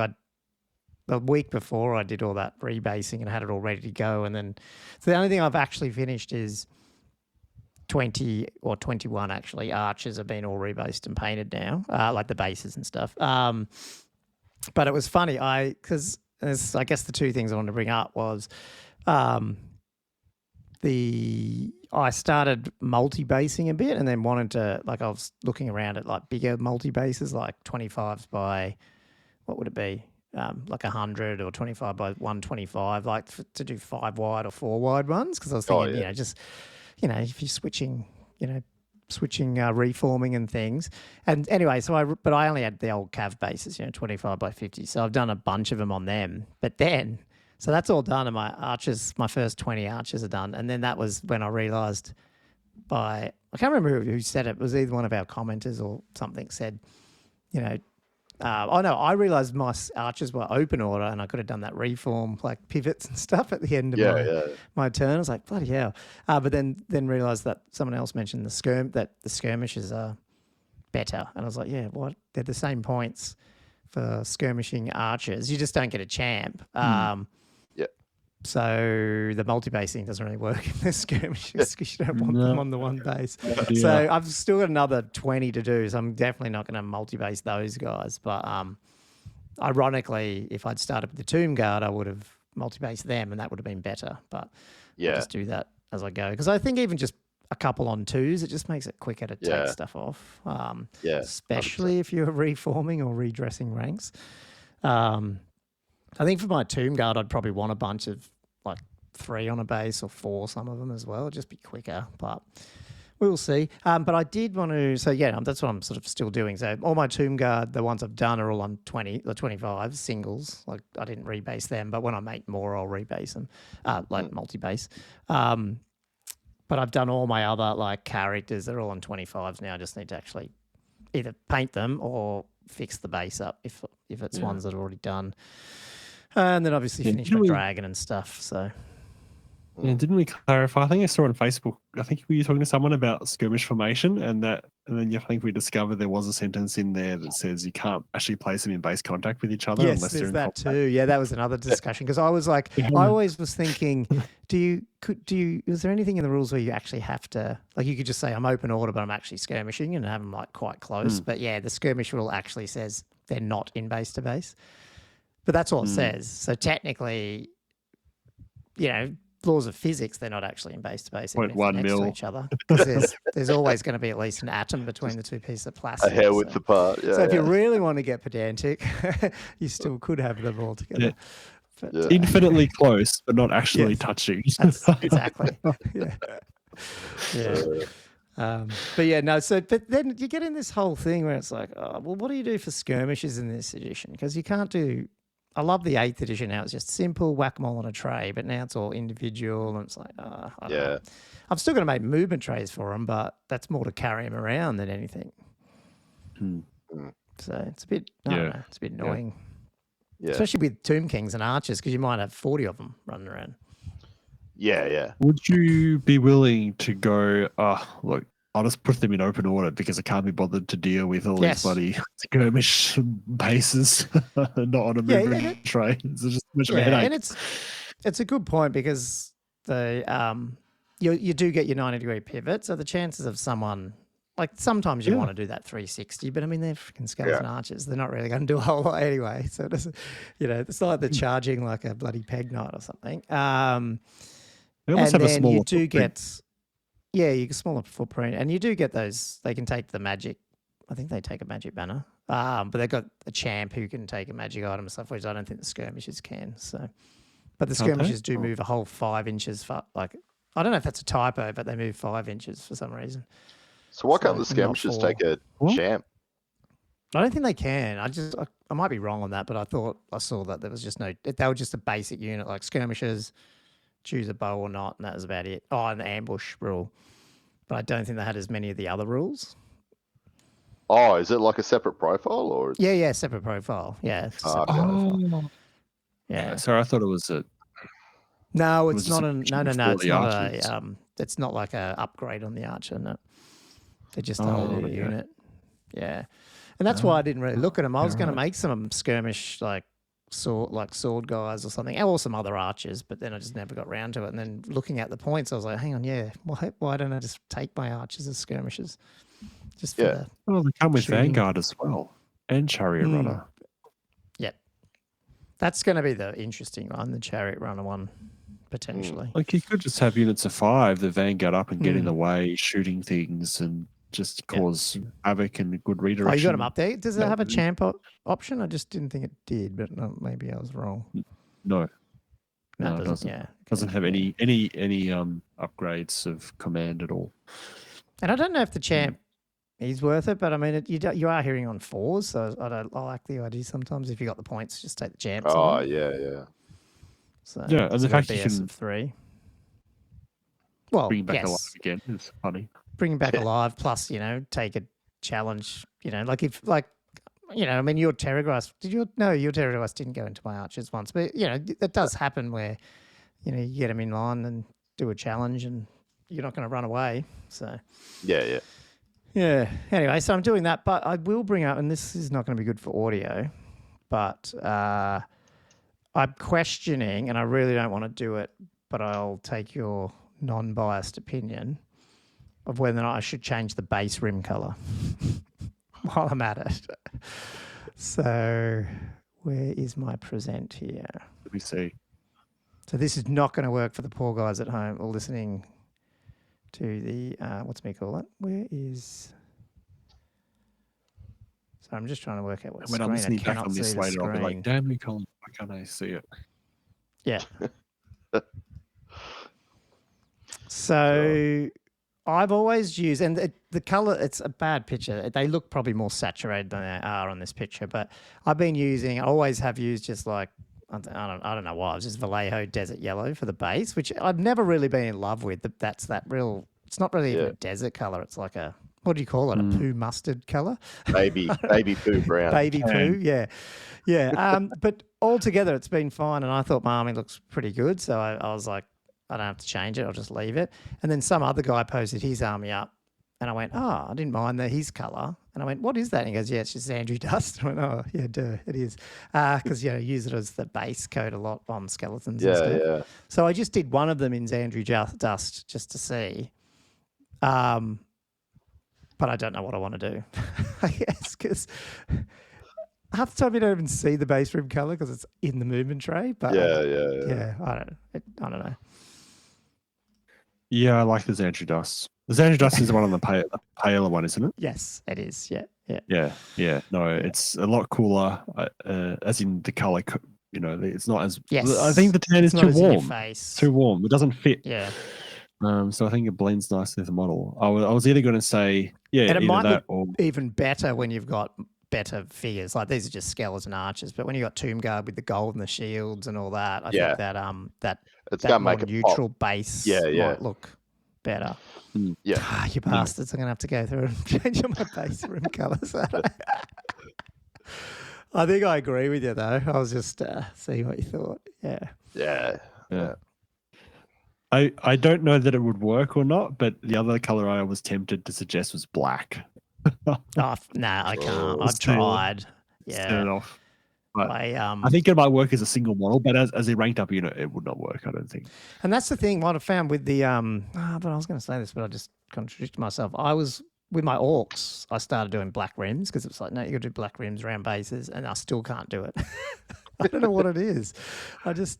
the week before I did all that rebasing and had it all ready to go, and then so the only thing I've actually finished is 20 or 21 actually. Archers have been all rebased and painted now, like the bases and stuff. But it was funny, because I guess the 2 things I wanted to bring up was I started multi-basing a bit, and then wanted to, like, I was looking around at like bigger multi-bases, like 25s by, what would it be? Like 100 or 25 by 125, like to do 5 wide or 4 wide ones. Because I was thinking, if you're switching, reforming and things. And anyway, but I only had the old cav bases, 25 by 50. So I've done a bunch of them on them. But then, so that's all done, and my archers, my first 20 archers are done. And then that was when I realised I can't remember who said it. It was either one of our commenters or something said, Oh no, I realised my archers were open order, and I could have done that reform like pivots and stuff at the end of my turn. I was like, bloody hell! But then realised that someone else mentioned the skirmishes are better, and I was like, yeah, what? They're the same points for skirmishing archers. You just don't get a champ. So the multi-basing doesn't really work in the skirmishes because you don't want them on the one base. So I've still got another 20 to do, so I'm definitely not going to multi-base those guys. But ironically, if I'd started with the Tomb Guard, I would have multi-based them, and that would have been better. But I'll just do that as I go. Because I think even just a couple on twos, it just makes it quicker to take stuff off. Especially 100%. If you're reforming or redressing ranks. I think for my Tomb Guard, I'd probably want a bunch of like 3 on a base or 4, some of them as well. It'd just be quicker, but we'll see. But I did want to, so yeah, that's what I'm sort of still doing. So all my Tomb Guard, the ones I've done are all on 25 singles. Like I didn't rebase them, but when I make more, I'll rebase them, like multi-base. But I've done all my other like characters. They're all on 25s now. I just need to actually either paint them or fix the base up if it's ones that are already done. And then obviously finish my dragon and stuff. So, yeah, didn't we clarify? I think I saw on Facebook. I think we were talking to someone about skirmish formation, and then I think we discovered there was a sentence in there that says you can't actually place them in base contact with each other. Yes, unless there's they're in that contact. too. Yeah, that was another discussion because I was like, I always was thinking, is there anything in the rules where you actually have to, like, you could just say I'm open order, but I'm actually skirmishing and have them like quite close. But yeah, the skirmish rule actually says they're not in base to base. But that's all it says. So technically, laws of physics, they're not actually in base to base. 0.1 next mil. to each other. Because there's always going to be at least an atom between the two pieces of plastic. A hair width apart. Yeah, so if you really want to get pedantic, you still could have them all together. Yeah. But, infinitely close, but not actually touching. Exactly. Yeah. But yeah, no. So, but then you get in this whole thing where it's like, oh, well, what do you do for skirmishes in this edition? Because you can't do. I love the 8th edition now. It's just simple whack-a-mole on a tray, but now it's all individual, and it's like, I don't know. I'm still going to make movement trays for them, but that's more to carry them around than anything. So it's a bit, I don't know, it's a bit annoying. Yeah. Especially with Tomb Kings and Archers, because you might have 40 of them running around. Yeah. Would you be willing to go, look, I'll just put them in open order because I can't be bothered to deal with all these bloody skirmish bases, not on a movement tray. It's just much of a headache. And it's a good point because you do get your 90-degree pivot, so the chances of someone, like sometimes you want to do that 360, but I mean they're freaking skeleton archers. They're not really going to do a whole lot anyway. So it doesn't, it's not like they're charging like a bloody peg knight or something. They almost and have a then smaller you do footprint. get. Yeah, you get smaller footprint, and you do get those. They can take the magic. I think they take a magic banner, but they've got a champ who can take a magic item and stuff, which I don't think the skirmishers can. So, but the skirmishers do move a whole 5 inches. Like, I don't know if that's a typo, but they move 5 inches for some reason. So why can't the skirmishers take a champ? I don't think they can. I might be wrong on that, but I saw that there was just no. They were just a basic unit like skirmishers. Choose a bow or not, and that was about it. Oh, and the ambush rule. But I don't think they had as many of the other rules. Oh, is it like a separate profile? Or Yeah, separate profile. Yeah. Profile. Yeah. Sorry, I thought it was a... No, it's not no, it's not archers. It's not like a upgrade on the archer, no. They're just a whole new unit. Yeah. And that's why I didn't really look at them. I was going to make some skirmish sword guys or something, or some other archers, but then I just never got round to it. And then looking at the points, I was like, hang on, why don't I just take my archers as skirmishers? Just for well, they come with Vanguard as well, and Chariot Runner. Yep. That's going to be the interesting one, the Chariot Runner one, potentially. Like, you could just have units of 5 that Vanguard up and get in the way, shooting things, and just cause havoc and a good redirection. Oh, you got them up there? Does it have a champ option? I just didn't think it did, but maybe I was wrong. No, it doesn't. Yeah, it doesn't have any upgrades of command at all. And I don't know if the champ is worth it, but I mean, you are hearing on 4s, so I like the idea sometimes. If you got the points, just take the champs. Oh, yeah. So and the fact you can 3. Well, bring back alive again is funny. Bring him back alive, plus take a challenge. Like I mean, your Terragrice, your Terragrice didn't go into my archers once, but, that does happen where, you get them in line and do a challenge and you're not going to run away. So, Yeah. Anyway, so I'm doing that, but I will bring up, and this is not going to be good for audio, but I'm questioning, and I really don't want to do it, but I'll take your non-biased opinion of whether or not I should change the base rim color while I'm at it. So where is my present here? Let me see. So this is not going to work for the poor guys at home or listening to the, what's me call it? Where is... So I'm just trying to work out what when screen. I'm listening I back cannot on this see the later, I'll be like, screen. damn you, Colin, why can't I see it? Yeah. So I've always used, and the color, it's a bad picture. They look probably more saturated than they are on this picture, but I always have used just like, I don't know why, it was just Vallejo Desert Yellow for the base, which I've never really been in love with. It's not really even a desert color. It's like a, what do you call it? A poo mustard color? Baby poo brown. Baby poo, yeah. But altogether, it's been fine, and I thought my army looks pretty good, so I was like, I don't have to change it. I'll just leave it. And then some other guy posted his army up, and I went, oh, I didn't mind his color. And I went, what is that? And he goes, yeah, it's just Xandri dust. I went, oh, yeah, duh, it is. Because, use it as the base coat a lot on skeletons and stuff. Yeah. So I just did one of them in Xandri dust just to see. But I don't know what I want to do, I guess, because half the time you don't even see the base rim color because it's in the movement tray. But Yeah. I don't know. Yeah, I like the Xandri dust. The Xandri dust is the one on the paler one, isn't it? Yes, it is. Yeah. No, it's a lot cooler, as in the color. It's not as. Yes. I think the tan is too warm. Too warm. It doesn't fit. Yeah. So I think it blends nicely with the model. I was either going to say, and it might look or even better when you've got better figures. Like these are just skeleton archers, but when you got Tomb Guard with the gold and the shields and all that, I think that it's that gonna more make it neutral pop. base might look better. Yeah. You bastards! I'm gonna have to go through and change all my base room colours. I think I agree with you though. I was just seeing what you thought. Yeah. I don't know that it would work or not, but the other color I was tempted to suggest was black. No, I can't. I've tried. Turn it off. But I think it might work as a single model, but as a ranked up unit, it would not work, I don't think. And that's the thing. What I found with the but I was going to say this, but I just contradicted myself. I was with my orcs. I started doing black rims because it's like, no, you got to do black rims around bases, and I still can't do it. I don't know what it is. I don't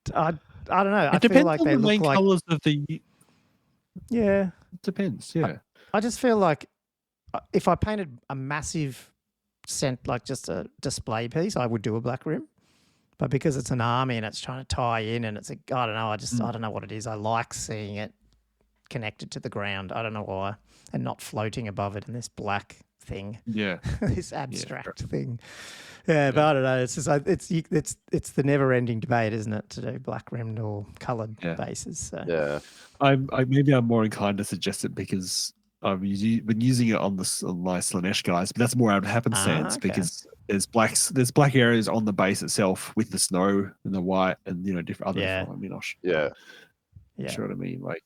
know. I feel like they look like colors of the. Yeah, it depends. Yeah, I just feel like if I painted a massive like just a display piece, I would do a black rim. But because it's an army and it's trying to tie in, and it's I don't know. I don't know what it is. I like seeing it connected to the ground. I don't know why, and not floating above it in this black thing. Yeah, this abstract thing. Yeah, but I don't know. It's just it's the never-ending debate, isn't it, to do black rimmed or coloured bases? So. Yeah, maybe I'm more inclined to suggest it because I've been using it on my Slannesh guys, but that's more out of happenstance because there's black areas on the base itself with the snow and the white and different other. Yeah. You know what I mean? Like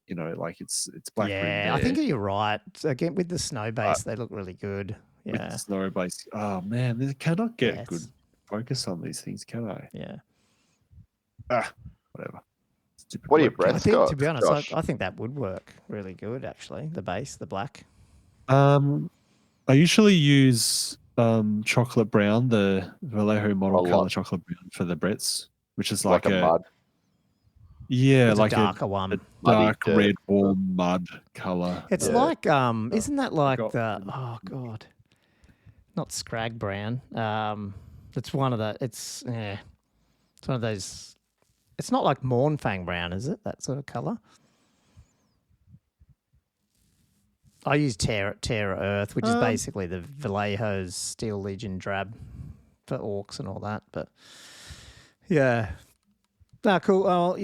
it's black. Yeah, I think you're right. Again, with the snow base, they look really good. Yeah, with the snow base. Oh man, I cannot get good focus on these things, can I? Yeah. Whatever. What are your breaths? I think, to be honest, I think that would work really good. Actually, the base, the black. I usually use chocolate brown, the Vallejo model color chocolate brown for the Bretts, which is like a mud. Yeah, it's like a darker one, a dark red warm mud color. It's like isn't that like not Scrag brown? It's one of the. It's one of those. It's not like Mornfang brown, is it? That sort of color. I use Terra Earth, which is basically the Vallejo's Steel Legion drab for orcs and all that. But yeah, cool. Oh,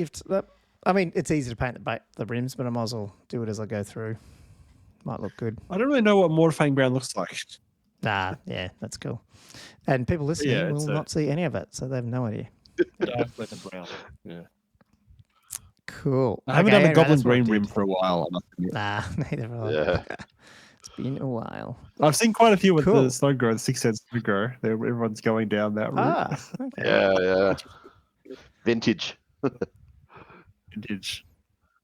I mean, it's easy to paint the rims, but I might as well do it as I go through. Might look good. I don't really know what Mornfang brown looks like. Nah, yeah, that's cool. And people listening will not see any of it, so they have no idea. Dark leather brown. Yeah. Cool. I haven't done the anyway, Goblin that's what I Green did. rim for a while. I must admit. Nah, neither have I. Yeah. It's been a while. I've seen quite a few with Cool. the Snow Grow, the 6 cents Snow Grow. Everyone's going down that route. Ah, okay. Yeah. Vintage. Vintage.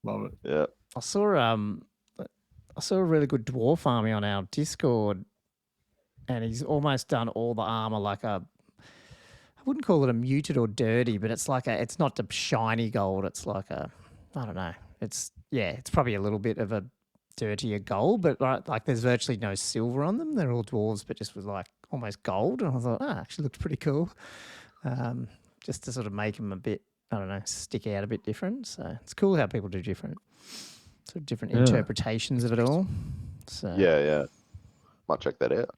Love it. Yeah. I saw a really good dwarf army on our Discord, and he's almost done all the armor like I wouldn't call it a muted or dirty, but it's like it's not the shiny gold. It's like I don't know. It's probably a little bit of a dirtier gold, but like there's virtually no silver on them. They're all dwarves, but just with like almost gold. And I thought, actually looked pretty cool. Just to sort of make them a bit, I don't know, stick out a bit different. So it's cool how people do different interpretations of it all. So Yeah. Might check that out.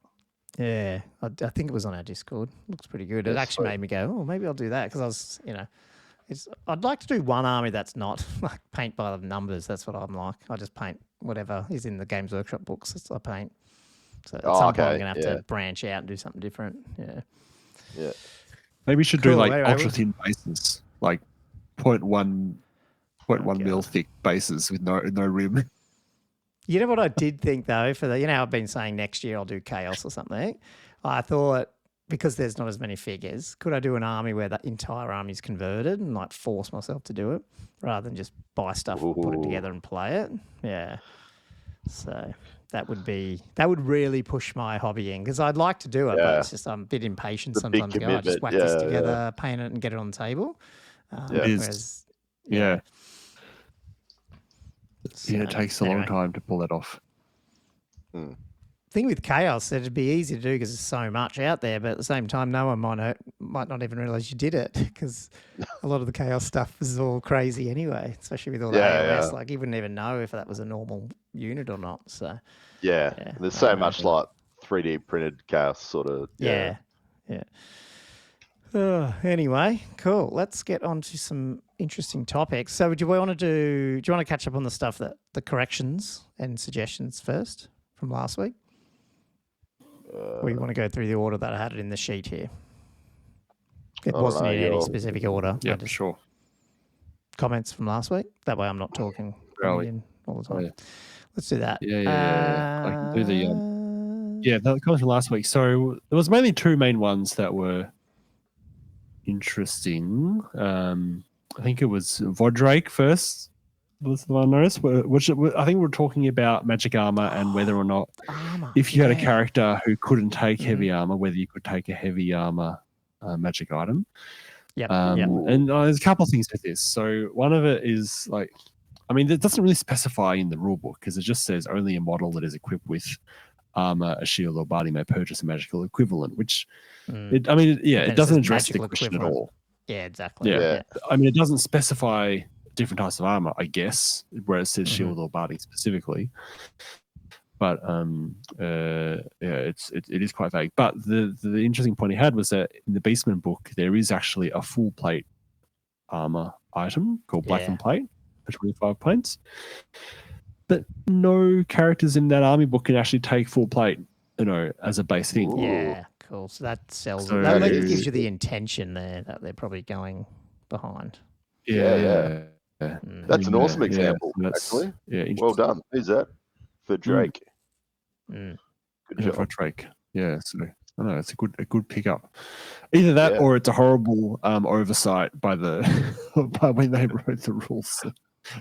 yeah, I think it was on our Discord. Looks pretty good. It actually made me go, maybe I'll do that because I was, I'd like to do one army that's not like paint by the numbers. That's what I'm like. I just paint whatever is in the Games Workshop books. That's what I paint. So at some point I'm going to have to branch out and do something different. Yeah. Maybe we should do like ultra thin bases, like 0.1 mil thick bases with no rim. You know what I did think though, for the, I've been saying next year I'll do Chaos or something. I thought because there's not as many figures, could I do an army where that entire army is converted and like force myself to do it rather than just buy stuff, put it together and play it? Yeah. So that would really push my hobbying because I'd like to do it, but it's just I'm a bit impatient sometimes. To go, I just whack this together, paint it, and get it on the table. It takes a long time to pull that off. Thing with Chaos, it'd be easy to do because there's so much out there, but at the same time, no one might not even realize you did it because a lot of the Chaos stuff is all crazy anyway, especially with all the AOS. Like you wouldn't even know if that was a normal unit or not. So there's so much like 3D printed Chaos sort of. Yeah. Anyway, cool. Let's get on to some interesting topics. So do you want to catch up on the stuff the corrections and suggestions first from last week? Or you want to go through the order that I had it in the sheet here? It wasn't in any specific order. Yeah, sure. Comments from last week? That way I'm not talking in all the time. Yeah. Let's do that. Yeah. I can do the that comes from last week. So there was mainly two main ones that were interesting. I think it was Vodrake first. Was the one I noticed, which I think we're talking about magic armor and whether or not if you had a character who couldn't take heavy armor, whether you could take a heavy armor magic item. And there's a couple of things with this. So one of it is like, it doesn't really specify in the rule book because it just says only a model that is equipped with armor, a shield, or body may purchase a magical equivalent, which it doesn't address the question at all. Yeah, exactly. Yeah. It doesn't specify different types of armor, I guess, where it says shield or body specifically. But it is quite vague. But the interesting point he had was that in the Beastman book there is actually a full plate armor item called Blackened Plate for 25 points. But no characters in that army book can actually take full plate, as a base thing. Yeah, cool. So that sells. That gives you the intention there that they're probably going behind. Yeah. That's an awesome example, actually. Yeah, well done. Who's that? For Drake. Mm. Good job. For Drake. Yeah, so I know it's a good pickup. Either that or it's a horrible oversight by when they wrote the rules.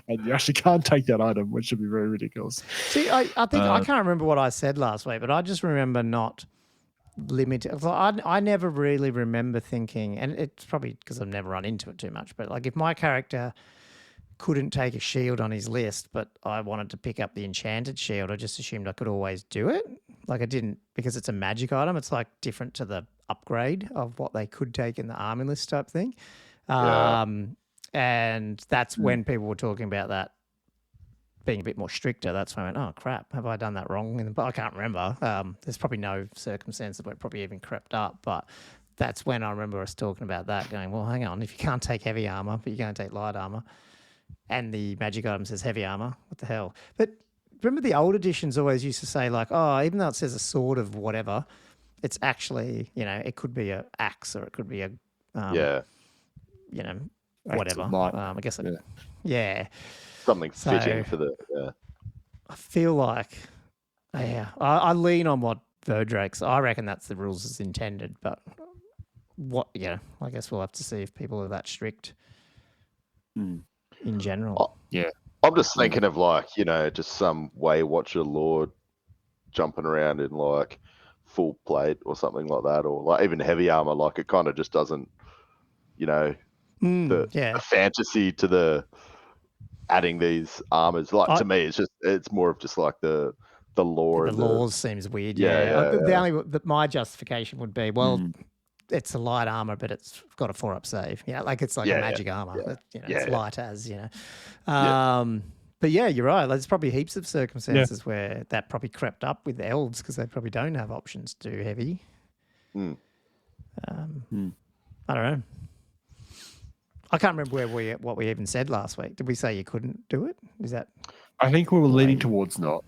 And you actually can't take that item, which would be very ridiculous. See, I think I can't remember what I said last week, but I just remember not limited. I never really remember thinking, and it's probably because I've never run into it too much, but like if my character couldn't take a shield on his list, but I wanted to pick up the enchanted shield, I just assumed I could always do it. Like I didn't, because it's a magic item, it's like different to the upgrade of what they could take in the army list type thing. And that's when people were talking about that being a bit more stricter. That's when I went, oh crap, have I done that wrong? But I can't remember. There's probably no circumstances where it probably even crept up, but that's when I remember us talking about that, going, well, hang on, if you can't take heavy armor, but you're going to take light armor, and the magic item says heavy armor, what the hell? But remember the old editions always used to say like, oh, even though it says a sword of whatever, it's actually, it could be a axe or it could be a, whatever. I guess, something So, fitting for the. I feel like, I lean on what Verdrakes. I reckon that's the rules as intended, but I guess we'll have to see if people are that strict in general. I'm just thinking of just some Waywatcher Lord jumping around in like full plate or something like that, or like even heavy armor. Like it kind of just doesn't, the fantasy to the adding these armors. Like to me, it's more of just like the lore. The laws seems weird. My justification would be, it's a light armor, but it's got a 4-up save. Like it's like a magic armor. It's light as. But you're right. There's probably heaps of circumstances where that probably crept up with elves because they probably don't have options to do heavy. I don't know. I can't remember what we even said last week. Did we say you couldn't do it? Is that? I think we were leaning towards not.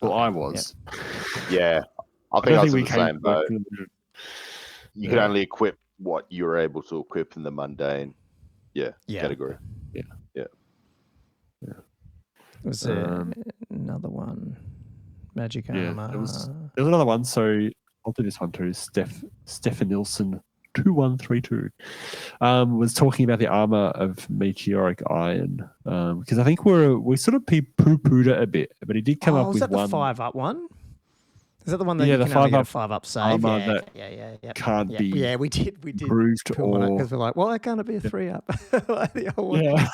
Well, I was. Yeah, I think I was in the same boat. You could only equip what you were able to equip in the mundane, category. Was there another one? Magic armor. There was another one. So I'll do this one too. Stefan Nilsson 2132 was talking about the armor of meteoric iron because I think we sort of poo-pooed it a bit, but he did come up with one. Was that the 5-up one? Is that the one that you can only get a 5-up save? Can't be. Yeah, we did improved because we're like, why can't it be a 3-up? Like the old one.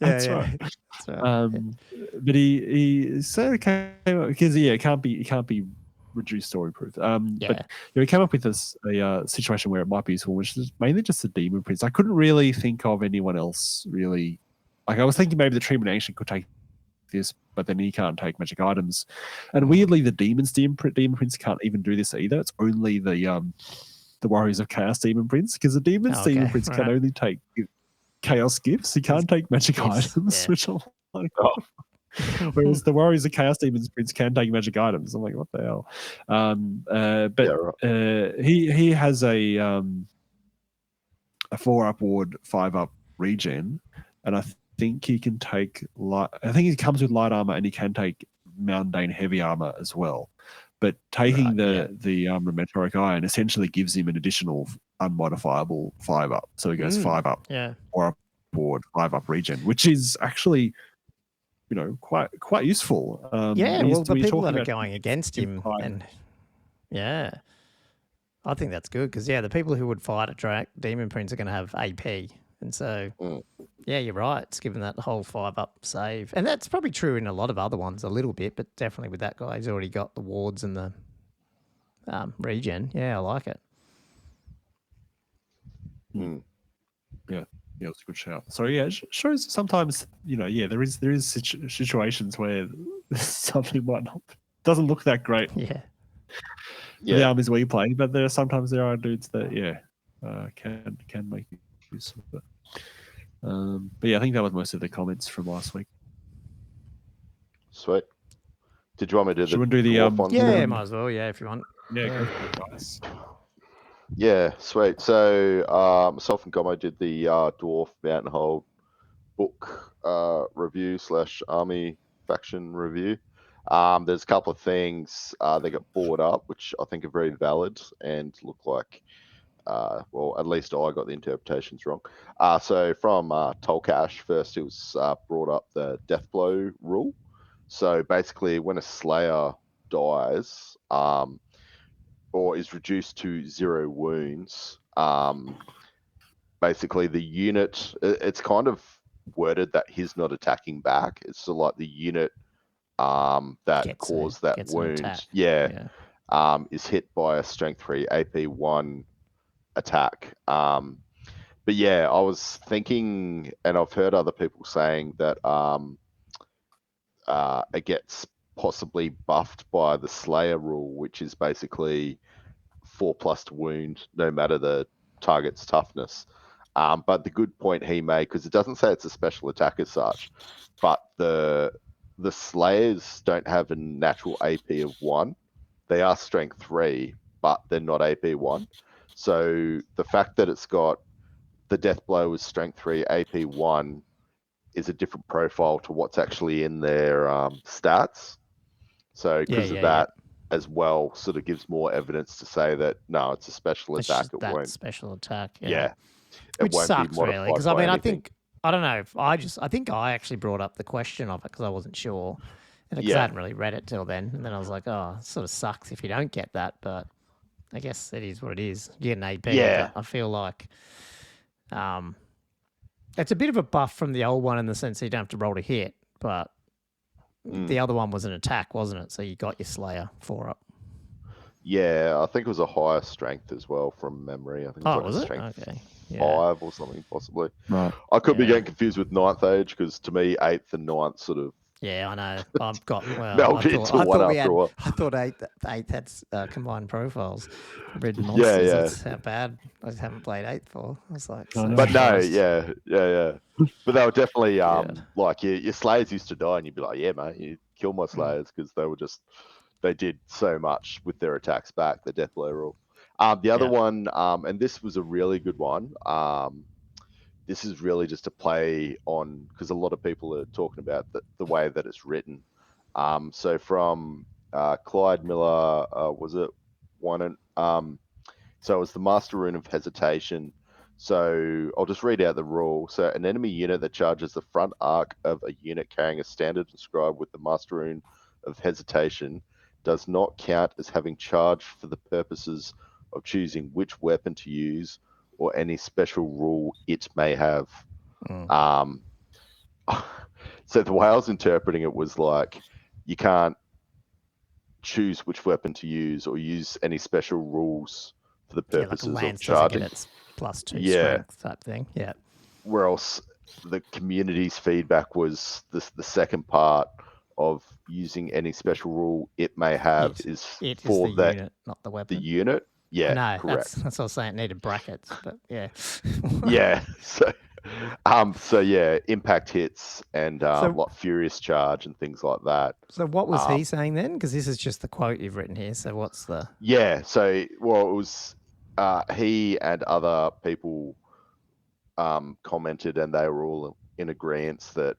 That's right. But he said it came because it can't be reduced or improved. But he came up with a situation where it might be useful, which is mainly just the Demon Prince. I couldn't really think of anyone else really. Like I was thinking maybe the Treatment Ancient could take this, but then he can't take magic items. And weirdly, the Demon Prince can't even do this either. It's only the Warriors of Chaos Demon Prince, because the Demon Prince can only take Chaos gifts. He can't take magic items, which I'm like, whereas the Warriors of Chaos Demons Prince can take magic items. I'm like, what the hell? He has a 4-up ward, 5-up regen, and I think he can take I think he comes with light armor and he can take mundane heavy armor as well. But taking the meteoric iron essentially gives him an additional unmodifiable 5-up. So he goes 5-up, 4-up ward, 5-up regen, which is actually quite useful. The people that are going against him, and I think that's good because the people who would fight a Demon Prince are going to have AP, and so you're right. It's given that whole 5-up save, and that's probably true in a lot of other ones a little bit, but definitely with that guy, he's already got the wards and the regen. Yeah, I like it. Yeah, it's a good shout. So it shows sometimes there is situations where something doesn't look that great. The armies we play, but sometimes there are dudes that can make use of it. But I think that was most of the comments from last week. Sweet. Did you want me to do the ones? Might as well. Yeah, if you want. Go for it, guys. Yeah, sweet. So myself and Gomo did the Dwarf Mountain Hold book review / army faction review. There's a couple of things they got brought up, which I think are very valid and look like, at least I got the interpretations wrong. So from Tolkash, first it was brought up the death blow rule. So basically when a Slayer dies, or is reduced to 0 wounds, basically the unit, it's kind of worded that he's not attacking back. It's sort of like the unit that caused that wound is hit by a strength 3 AP 1 attack. But I was thinking, and I've heard other people saying that it gets possibly buffed by the Slayer rule, which is basically 4+ to wound no matter the target's toughness. But the good point he made, because it doesn't say it's a special attack as such, but the Slayers don't have a natural AP of 1. They are strength 3, but they're not AP1. So the fact that it's got the death blow with strength 3, AP1 is a different profile to what's actually in their stats. So because of that as well, sort of gives more evidence to say that no, it's a special attack. It won't special attack. it Which won't sucks be modified really, because I by mean, anything. I don't know if I think I actually brought up the question of it because I wasn't sure, and because I hadn't really read it till then, and then I was like, oh, it sort of sucks if you don't get that, but I guess it is what it is. You get an AP, but I feel like it's a bit of a buff from the old one in the sense that you don't have to roll to hit, but the other one was an attack, wasn't it? So you got your Slayer 4 up. Yeah, I think it was a higher strength as well from memory. I think it was strength 5 or something possibly. Right. I could be getting confused with 9th age because to me 8th and 9th sort of. Yeah, I know. I've got I thought 8th had combined profiles. Red monsters. That's how bad. I just haven't played 8th for. I was like, but no, yeah. But they were definitely like your Slayers used to die, and you'd be like, yeah, mate, you kill my Slayers because they did so much with their attacks back. The death blow rule. The other one, and this was a really good one. This is really just a play on, because a lot of people are talking about the way that it's written. So from Clyde Miller, was it one? So it was the Master Rune of Hesitation. So I'll just read out the rule. So an enemy unit that charges the front arc of a unit carrying a standard inscribed with the Master Rune of Hesitation does not count as having charged for the purposes of choosing which weapon to use or any special rule it may have. So the way I was interpreting it was like, you can't choose which weapon to use or use any special rules for the purposes of charging. Get its +2 strength type thing. Yeah. Whereas the community's feedback was the second part of using any special rule it may have is for the unit, not the weapon. The unit. Yeah, no, correct. That's what I was saying. It needed brackets, but yeah. Yeah. So yeah, impact hits and like furious charge and things like that. So what was he saying then? Because this is just the quote you've written here. So what's the? Yeah. So it was he and other people commented, and they were all in agreement that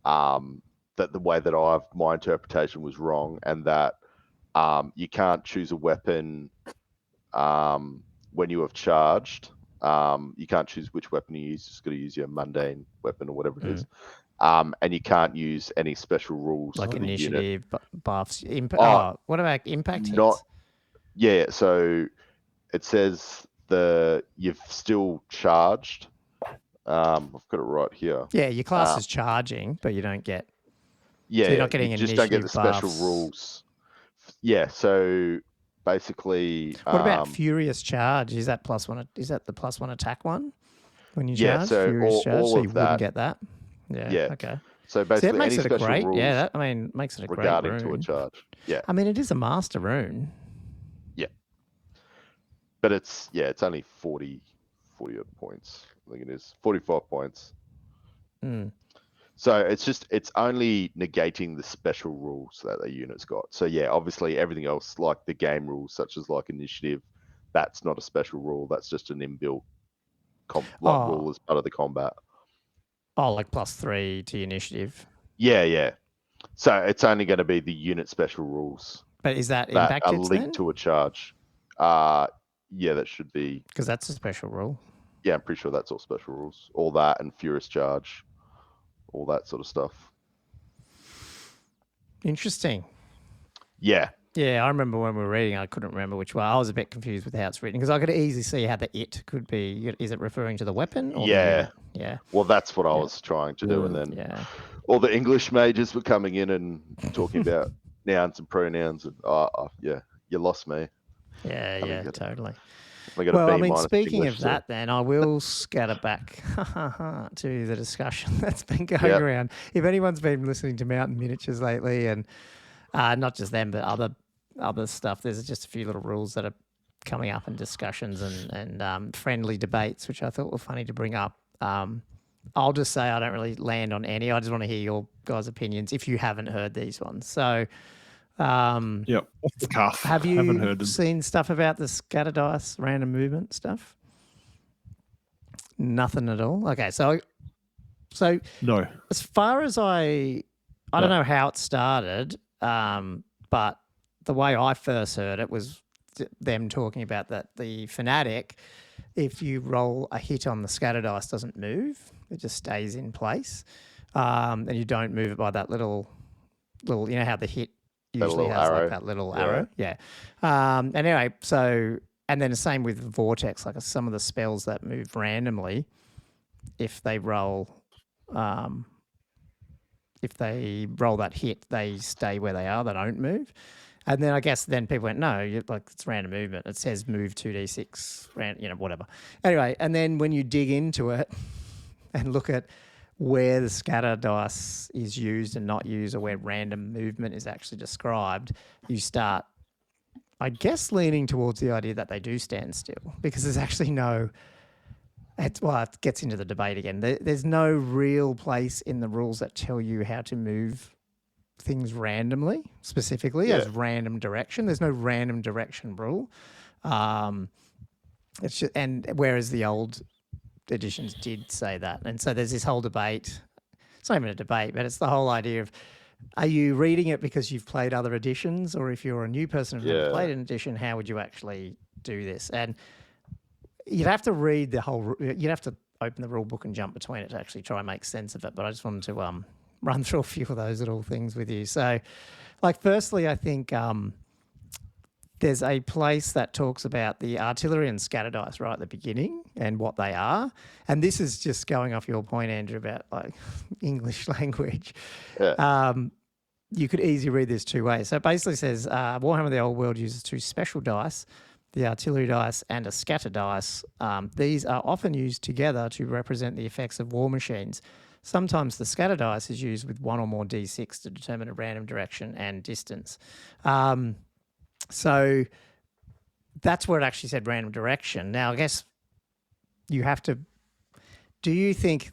that the way that my interpretation was wrong, and that you can't choose a weapon when you have charged. You can't choose which weapon you use. You've just got to use your mundane weapon or whatever it is. And you can't use any special rules like for initiative the unit. buffs. What about impact hits? Yeah, so it says you've still charged. I've got it right here. Yeah, your class is charging, but you don't get. Yeah, so you're not getting you just don't get the special buffs. rules. Yeah, so basically. What about furious charge? Is that +1? Is that the +1 attack one when you charge? So furious charge, all so you of wouldn't that. get that. Yeah. Okay. So basically, that makes any it a special great. rules Yeah, makes it a great regarding rune. to a charge. Yeah. I mean, it is a master rune. Yeah. But it's only 40 odd points. I think it is 45 points. So it's only negating the special rules that the unit's got. So yeah, obviously everything else, like the game rules, such as like initiative, that's not a special rule. That's just an inbuilt rule as part of the combat. Oh, like +3 to initiative. Yeah. So it's only going to be the unit special rules. But is that impact hits linked then? to a charge? Yeah, that should be. Because that's a special rule. Yeah, I'm pretty sure that's all special rules. All that and furious charge, all that sort of stuff. Interesting. Yeah. Yeah, I remember when we were reading, I couldn't remember which one. I was a bit confused with how it's written because I could easily see how the "it" could be. Is it referring to the weapon? Or the unit? Yeah. Well, that's what I was trying to do, and then all the English majors were coming in and talking about nouns and pronouns, and you lost me. Yeah, totally. Well, I mean, speaking of that, then I will scatter back to the discussion that's been going around. If anyone's been listening to Mountain Miniatures lately, and not just them, but other stuff, there's just a few little rules that are coming up in discussions and friendly debates, which I thought were funny to bring up. I'll just say I don't really land on any. I just want to hear your guys' opinions if you haven't heard these ones. So Yep, off the cuff. Have Haven't heard you them. seen stuff about the scatter dice, random movement stuff? Nothing at all. Okay, so No. as far as I don't know how it started, but the way I first heard it was them talking about that the fanatic, if you roll a hit on the scatter dice, doesn't move; it just stays in place, and you don't move it by that little. You know how the hit usually has arrow. like that little arrow, yeah. Anyway, so and then the same with vortex, like some of the spells that move randomly, if they roll that hit, they stay where they are. They don't move. And then I guess then people went, no, it's random movement. It says move 2d6, whatever. Anyway, and then when you dig into it and look at where the scatter dice is used and not used, or where random movement is actually described, you start, I guess, leaning towards the idea that they do stand still, because there's actually it gets into the debate again. There's no real place in the rules that tell you how to move things randomly, specifically as random direction. There's no random direction rule. It's just, and whereas the old editions did say that. And so there's this whole debate. It's not even a debate, but it's the whole idea of, are you reading it because you've played other editions, or if you're a new person who's never played an edition, how would you actually do this? And you'd have to read you'd have to open the rule book and jump between it to actually try and make sense of it. But I just wanted to run through a few of those little things with you. So, firstly, I think there's a place that talks about the artillery and scatter dice right at the beginning and what they are. And this is just going off your point, Andrew, about English language. Yeah. You could easily read this two ways. So it basically says Warhammer the Old World uses two special dice, the artillery dice and a scatter dice. These are often used together to represent the effects of war machines. Sometimes the scatter dice is used with one or more d6 to determine a random direction and distance. So that's where it actually said random direction. Now, I guess you have to... Do you think...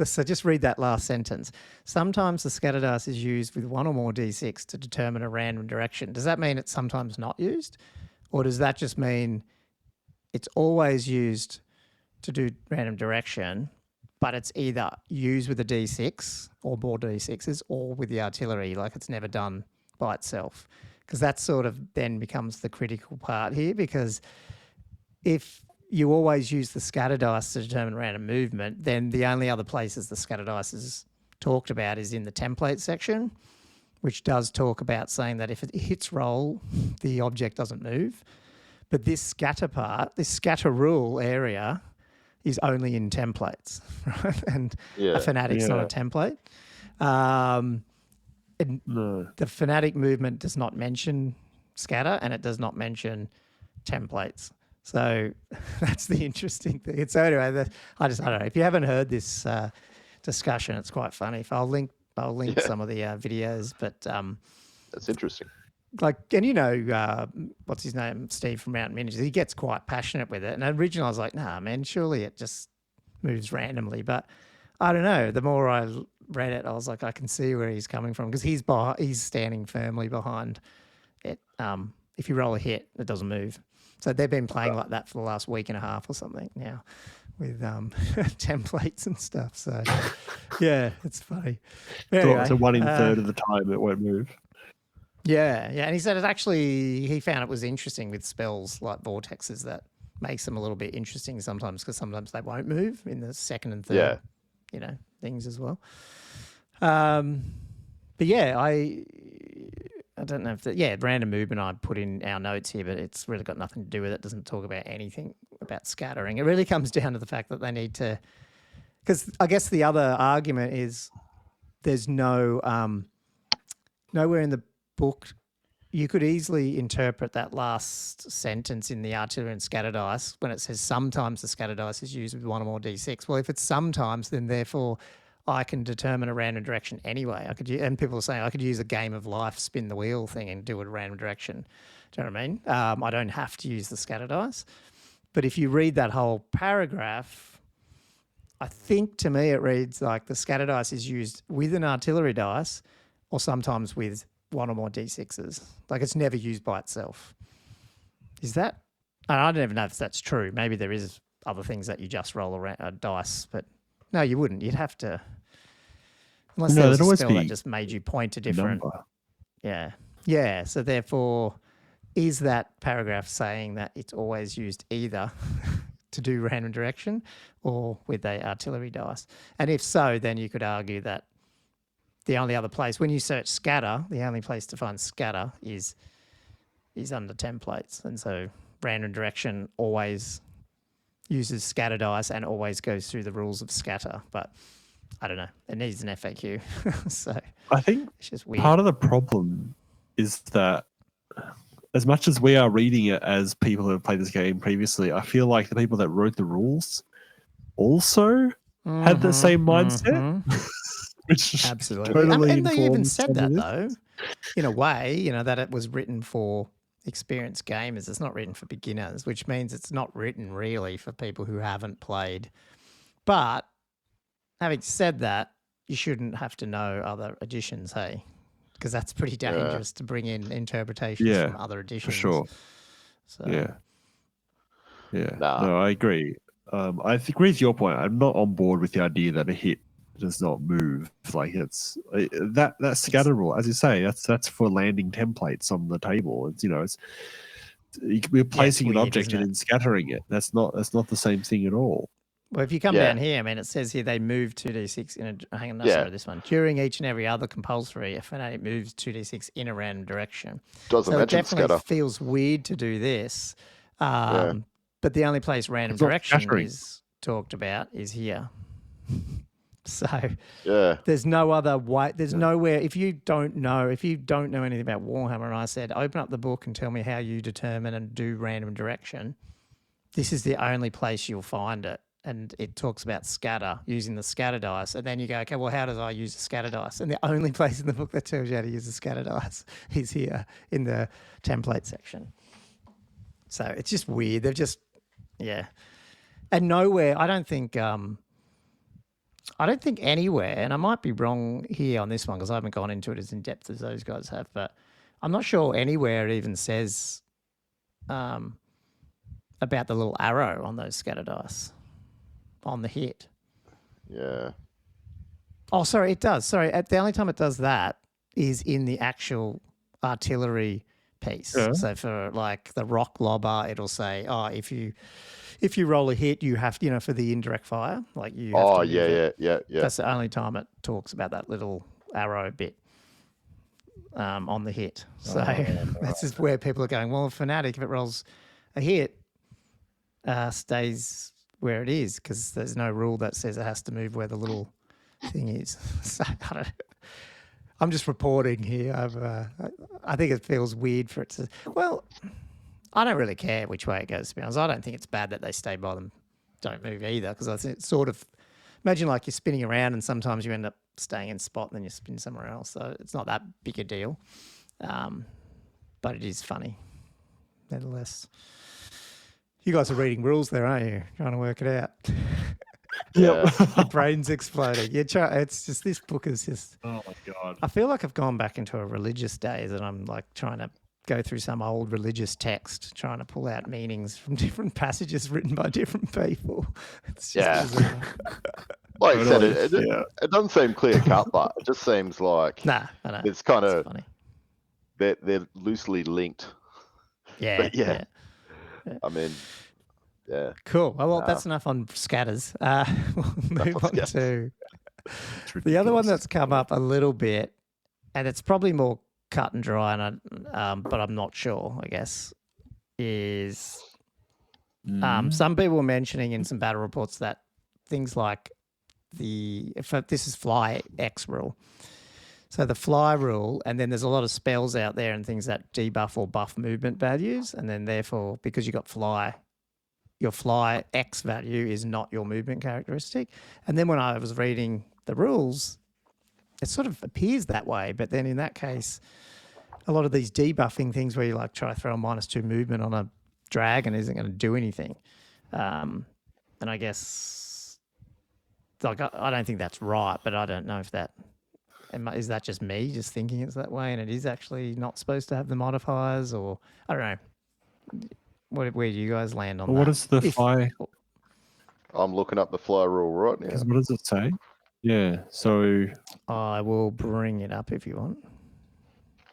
so just read that last sentence. Sometimes the scatter dice is used with one or more d6 to determine a random direction. Does that mean it's sometimes not used? Or does that just mean it's always used to do random direction, but it's either used with a d6 or more d6s, or with the artillery, it's never done by itself? Because that sort of then becomes the critical part here, because if you always use the scatter dice to determine random movement, then the only other places the scatter dice is talked about is in the template section, which does talk about saying that if it hits roll, the object doesn't move. But this scatter part, this scatter rule area, is only in templates, right? And a fanatic's not a template. The fanatic movement does not mention scatter, and it does not mention templates. So that's the interesting thing. So anyway, I don't know. If you haven't heard this discussion, it's quite funny. I'll link some of the videos, but that's interesting. What's his name? Steve from Mountain Miniatures. He gets quite passionate with it. And originally I was like, nah, man, surely it just moves randomly. But I don't know. The more I read it, I was like, I can see where he's coming from, because he's standing firmly behind it. If you roll a hit, it doesn't move. So they've been playing like that for the last week and a half or something now, with templates and stuff. So yeah, it's funny. Anyway, so 1 in 3 of the time it won't move. Yeah. And he said he found it was interesting with spells like vortexes, that makes them a little bit interesting sometimes, because sometimes they won't move in the second and third, things as well. But yeah, I don't know if random movement I put in our notes here, but it's really got nothing to do with it. It doesn't talk about anything about scattering. It really comes down to the fact that they need to, because I guess the other argument is there's nowhere in the book you could easily interpret that last sentence in the artillery and scatter dice when it says sometimes the scatter dice is used with one or more d6. Well, if it's sometimes, then therefore I can determine a random direction anyway. And people are saying I could use a game of life, spin the wheel thing and do it a random direction. Do you know what I mean? I don't have to use the scatter dice. But if you read that whole paragraph, I think to me it reads like the scatter dice is used with an artillery dice, or sometimes with one or more d6s. Like it's never used by itself. Is that? I don't even know if that's true. Maybe there is other things that you just roll around dice, but no, you wouldn't. You'd have to, unless there was a spell that just made you point to different. Number. Yeah. So therefore, is that paragraph saying that it's always used either to do random direction or with a artillery dice? And if so, then you could argue that the only other place, when you search scatter, the only place to find scatter is under templates. And so random direction always uses scatter dice and always goes through the rules of scatter. But I don't know. It needs an FAQ. So I think it's just weird. Part of the problem is that as much as we are reading it as people who have played this game previously, I feel like the people that wrote the rules also had the same mindset. Which absolutely. Totally and they even said that, though, in a way, that it was written for experienced gamers. It's not written for beginners, which means it's not written really for people who haven't played. But having said that, you shouldn't have to know other editions, hey? Because that's pretty dangerous to bring in interpretations from other editions. For sure. So. Yeah. No, I agree. I agree with your point. I'm not on board with the idea that a hit does not move. Like it's that scatter rule, as you say, that's for landing templates on the table. It's we're placing an object and then scattering it. That's not the same thing at all. Well, if you come down here, it says here they move 2d6 in a. Hang on, sorry, this one. During each and every other compulsory, a fanatic moves 2d6 in a random direction. Doesn't mention it definitely scatter. Feels weird to do this, but the only place random direction is talked about is here. So there's no other way. There's nowhere. If you don't know anything about Warhammer, and I said, open up the book and tell me how you determine and do random direction, this is the only place you'll find it. And it talks about scatter, using the scatter dice. And then you go, okay, well, how does I use a scatter dice? And the only place in the book that tells you how to use a scatter dice is here in the template section. So it's just weird. They've just, and nowhere, I don't think anywhere, and I might be wrong here on this one because I haven't gone into it as in depth as those guys have, but I'm not sure anywhere it even says about the little arrow on those scatter dice on the hit. Yeah. Oh, sorry, it does. Sorry, the only time it does that is in the actual artillery piece. Yeah. So for like the rock lobber, it'll say, if you roll a hit, you have to, for the indirect fire, like you have to yeah. That's the only time it talks about that little arrow bit on the hit. So that's just where people are going, well, Fnatic, if it rolls a hit, stays where it is because there's no rule that says it has to move where the little thing is. So I'm just reporting here. I think it feels weird for it to, well, I don't really care which way it goes, to be honest. I don't think it's bad that they stay by them, don't move either, because I think it's sort of, imagine like you're spinning around and sometimes you end up staying in spot and then you spin somewhere else. So it's not that big a deal. But it is funny, nevertheless. You guys are reading rules there, aren't you? Trying to work it out. Yeah. Your brain's exploding. It's just, this book is just... Oh, my God. I feel like I've gone back into a religious days and I'm like trying to go through some old religious text, trying to pull out meanings from different passages written by different people. It's just bizarre. Like I said, it doesn't seem clear cut, but it just seems like I know. It's kind of funny. They're loosely linked. Yeah. I mean, yeah. Cool. Well, that's enough on scatters. We'll move on to the other one that's come up a little bit, and it's probably more cut and dry, and but I'm not sure, I guess, is some people were mentioning in some battle reports that things like this is fly X rule. So the fly rule, and then there's a lot of spells out there and things that debuff or buff movement values, and then therefore, because you got fly, your fly X value is not your movement characteristic. And then when I was reading the rules, it sort of appears that way, but then in that case, a lot of these debuffing things where you like try to throw a -2 movement on a dragon isn't going to do anything. And I guess, like, I don't think that's right, but I don't know if that Is that just me just thinking it's that way, and it is actually not supposed to have the modifiers, or I don't know. Where do you guys land on that? What is the fly? I'm looking up the fly rule right now. What does it say? Yeah, so I will bring it up if you want.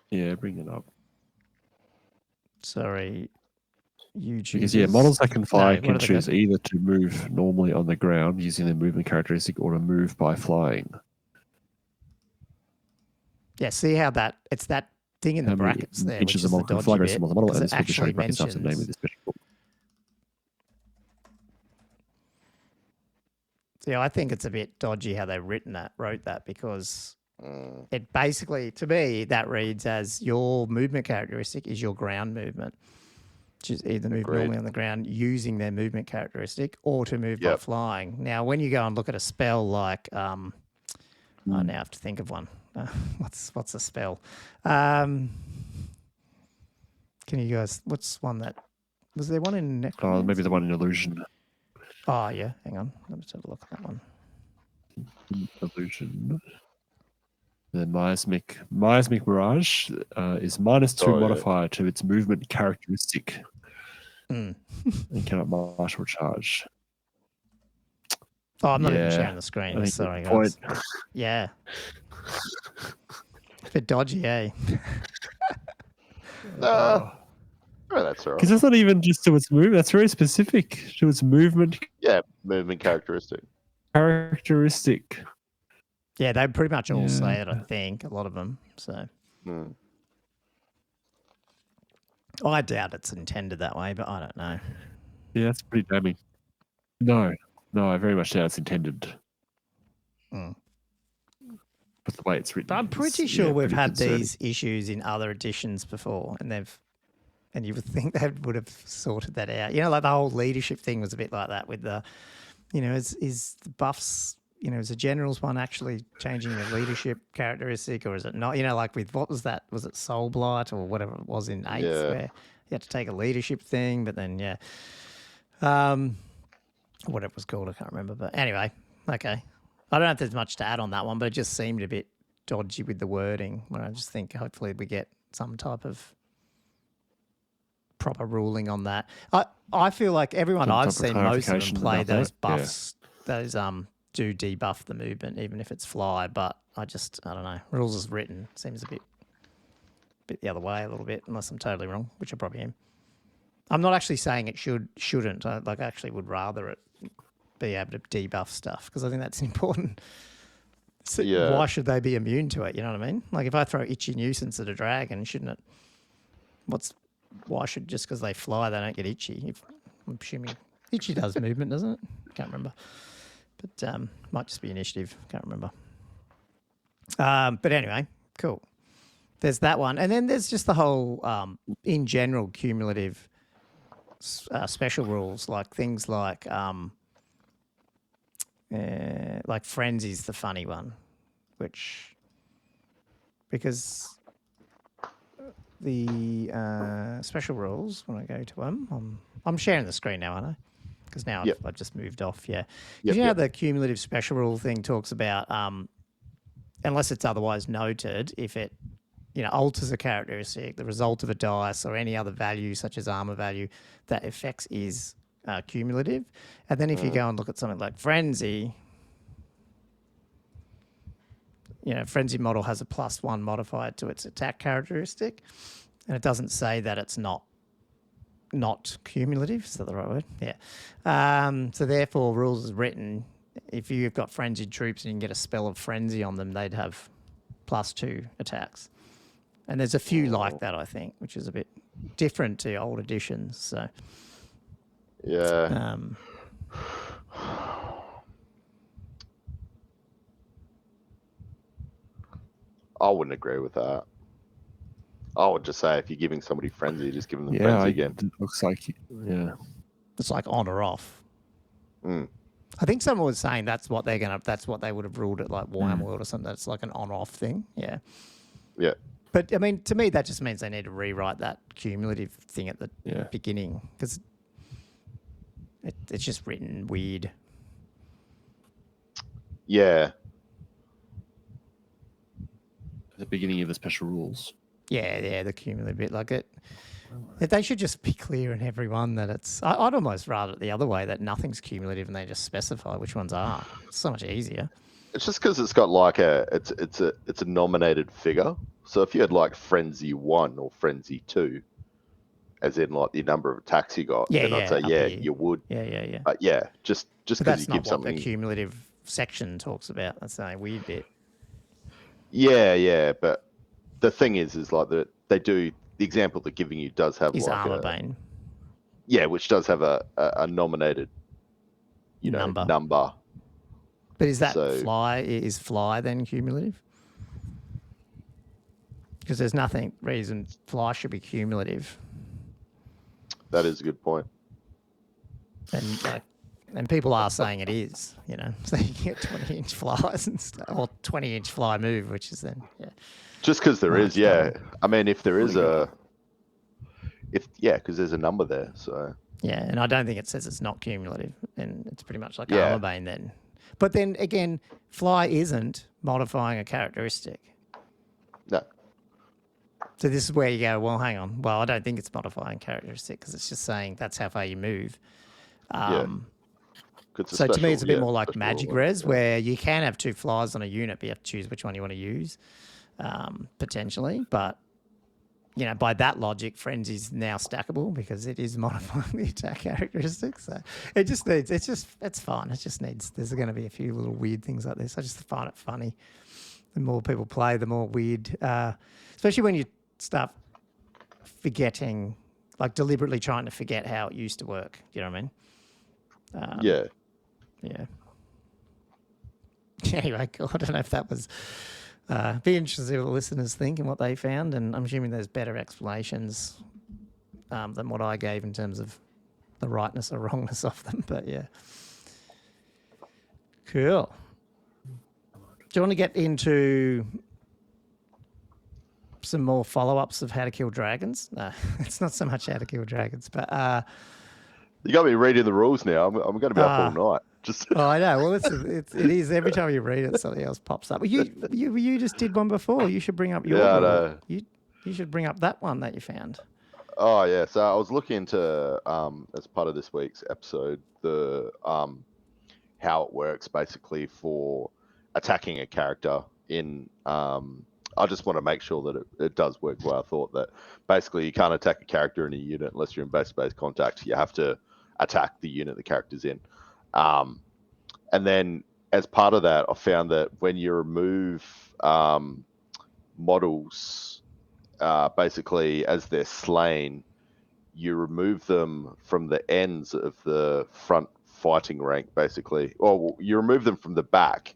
Yeah, bring it up. Sorry, YouTube. Because models that can fly can choose either to move normally on the ground using their movement characteristic or to move by flying. Yeah, see how it's that thing in the brackets there, which is the dodgy bit, because it actually mentions. Yeah, I think it's a bit dodgy how they wrote that, because it basically, to me, that reads as your movement characteristic is your ground movement, which is either move normally on the ground using their movement characteristic or to move by flying. Now, when you go and look at a spell like, I now have to think of one. What's a spell? Can you guys? What's one that was there one in Necromancy? Oh, maybe the one in Illusion. Oh yeah, hang on. Let me have a look at that one. Illusion. The Miasmic Mirage is -2 modifier to its movement characteristic. And cannot martial charge. Oh, I'm not even sharing the screen. Sorry, guys. Yeah. A bit dodgy, eh? That's all right. Because that's not even just to its movement. That's very specific to its movement. Yeah, movement characteristic. Yeah, they pretty much all say it, I think, a lot of them. So I doubt it's intended that way, but I don't know. Yeah, that's pretty damning. No, I very much doubt it's intended. But the way it's written. But I'm pretty sure we've had these issues in other editions before, and you would think they would have sorted that out. Like the whole leadership thing was a bit like that with the, is the buffs, is the generals one actually changing the leadership characteristic, or is it not? Like with, what was that? Was it Soul Blight or whatever it was in 8th where you had to take a leadership thing, but then, whatever it was called, I can't remember. But anyway, okay. I don't know if there's much to add on that one, but it just seemed a bit dodgy with the wording. Where I just think hopefully we get some type of proper ruling on that. I feel like everyone I've seen, most of them play those buffs. Those do debuff the movement, even if it's fly. But I don't know. Rules as written seems a bit the other way a little bit, unless I'm totally wrong, which I probably am. I'm not actually saying it shouldn't. I actually would rather it be able to debuff stuff, because I think that's important. So why should they be immune to it? You know what I mean? Like if I throw Itchy Nuisance at a dragon, shouldn't it? Why should, just because they fly, they don't get itchy? I'm assuming Itchy does movement, doesn't it? Can't remember. But might just be initiative. Can't remember. But anyway, cool. There's that one. And then there's just the whole, in general, cumulative special rules, like things like Frenzy's the funny one, because the special rules, when I go to them, I'm sharing the screen now, aren't I? Because now I've just moved off, Because you know the cumulative special rule thing talks about, unless it's otherwise noted, if it alters a characteristic, the result of a dice, or any other value such as armor value, that effects is cumulative. And then if you go and look at something like Frenzy, Frenzy model has a +1 modifier to its attack characteristic, and it doesn't say that it's not cumulative. Is that the right word? Yeah. So therefore, rules as written, if you've got frenzied troops and you can get a spell of frenzy on them, they'd have +2 attacks. And there's a few like that, I think, which is a bit different to old editions. So yeah. I wouldn't agree with that. I would just say if you're giving somebody frenzy, just give them the frenzy again. It looks like, it's like on or off. I think someone was saying that's what they would have ruled it like Warhammer World or something. That's like an on-off thing. Yeah. Yeah. But I mean, to me, that just means they need to rewrite that cumulative thing at the beginning, because it's just written weird. Yeah. the beginning of the special rules. Yeah, the cumulative bit. Like it, they should just be clear in every one that it's. I'd almost rather it the other way, that nothing's cumulative and they just specify which ones are. It's so much easier. It's just because it's got like it's a nominated figure. So if you had like Frenzy 1 or Frenzy 2, as in like the number of attacks you got, then I'd say you would. Yeah. But yeah, just because you give something. That's not what the cumulative section talks about. That's a weird bit. Yeah, but the thing is like they do, the example they're giving you does have is like Armor Bane. Yeah, which does have a nominated, number. But is that fly? Is fly then cumulative? Because there's nothing reason fly should be cumulative. That is a good point. And people are saying it is, so you get 20-inch flies and stuff, or 20-inch fly move, which is then, Just because there is, I mean, if there is because there's a number there, so. Yeah, and I don't think it says it's not cumulative, and it's pretty much like Armor Bane then. But then again, fly isn't modifying a characteristic. No. So this is where you go, well, hang on. Well, I don't think it's modifying characteristic because it's just saying that's how far you move. So to me, it's a bit more like Magic Res, where you can have 2 flies on a unit, but you have to choose which one you want to use, potentially. But, by that logic, Frenzy's now stackable because it is modifying the attack characteristics. So it's fun. It just needs, there's going to be a few little weird things like this. I just find it funny. The more people play, the more weird, especially when you start forgetting, like deliberately trying to forget how it used to work. You know what I mean? Yeah. Anyway, I don't know if that was. Be interested to see what the listeners think and what they found, and I'm assuming there's better explanations than what I gave in terms of the rightness or wrongness of them. But yeah, cool. Do you want to get into some more follow-ups of how to kill dragons? No, it's not so much how to kill dragons, but you got me reading the rules now. I'm going to be up all night. Oh, I know. Well, it is every time you read it, something else pops up. Well, you just did one before. You should bring up your. Yeah, I know. You should bring up that one that you found. Oh yeah. So I was looking into as part of this week's episode the how it works basically for attacking a character in. I just want to make sure that it does work well. I thought that basically you can't attack a character in a unit unless you're in base-to-base contact. You have to attack the unit the character's in. And then as part of that, I found that when you remove models, basically as they're slain, you remove them from the ends of the front fighting rank, basically. Or you remove them from the back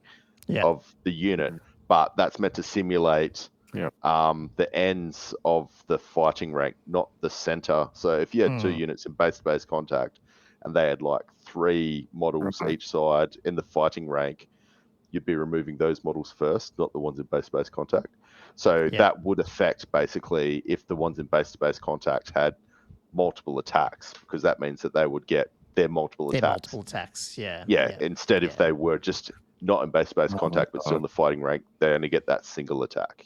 of the unit, but that's meant to simulate the ends of the fighting rank, not the center. So if you had 2 units in base-to-base contact, and they had like 3 models each side in the fighting rank, you'd be removing those models first, not the ones in base-to-base contact. So that would affect basically if the ones in base-to-base contact had multiple attacks, because that means that they would get their multiple attacks. Instead if they were just not in base-to-base contact but still in the fighting rank, they only get that single attack.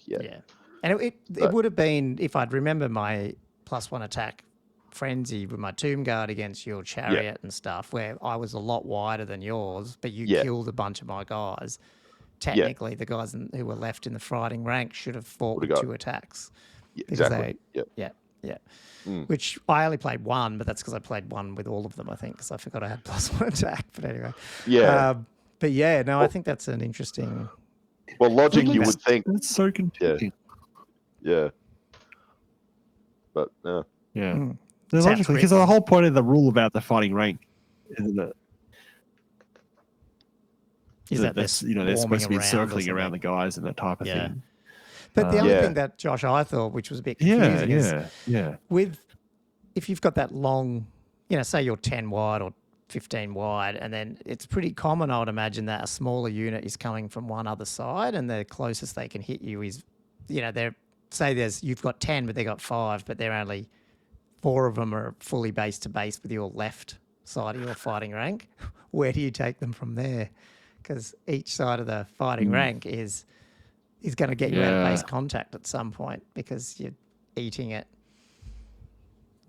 And it would have been, if I'd remember my +1 attack frenzy with my Tomb Guard against your chariot and stuff, where I was a lot wider than yours, but you killed a bunch of my guys. Technically, the guys who were left in the fighting rank should have fought with 2 attacks. Exactly. Which I only played 1, but that's because I played 1 with all of them, I think, because I forgot I had +1 attack. But anyway. I think that's an interesting. Well, logic, you would think. That's so confusing. But There's logically, because the whole point of the rule about the fighting rank is that they're supposed to be circling around the guys and that type of thing. But the other thing that, Josh, I thought, which was a bit confusing, is if you've got that long, say you're 10 wide or 15 wide, and then it's pretty common, I would imagine, that a smaller unit is coming from one other side, and the closest they can hit you is, you've got 10, but they got 5, but they're only 4 of them are fully base to base with your left side of your fighting rank. Where do you take them from there? Because each side of the fighting rank is, is going to get you out of base contact at some point because you're eating it.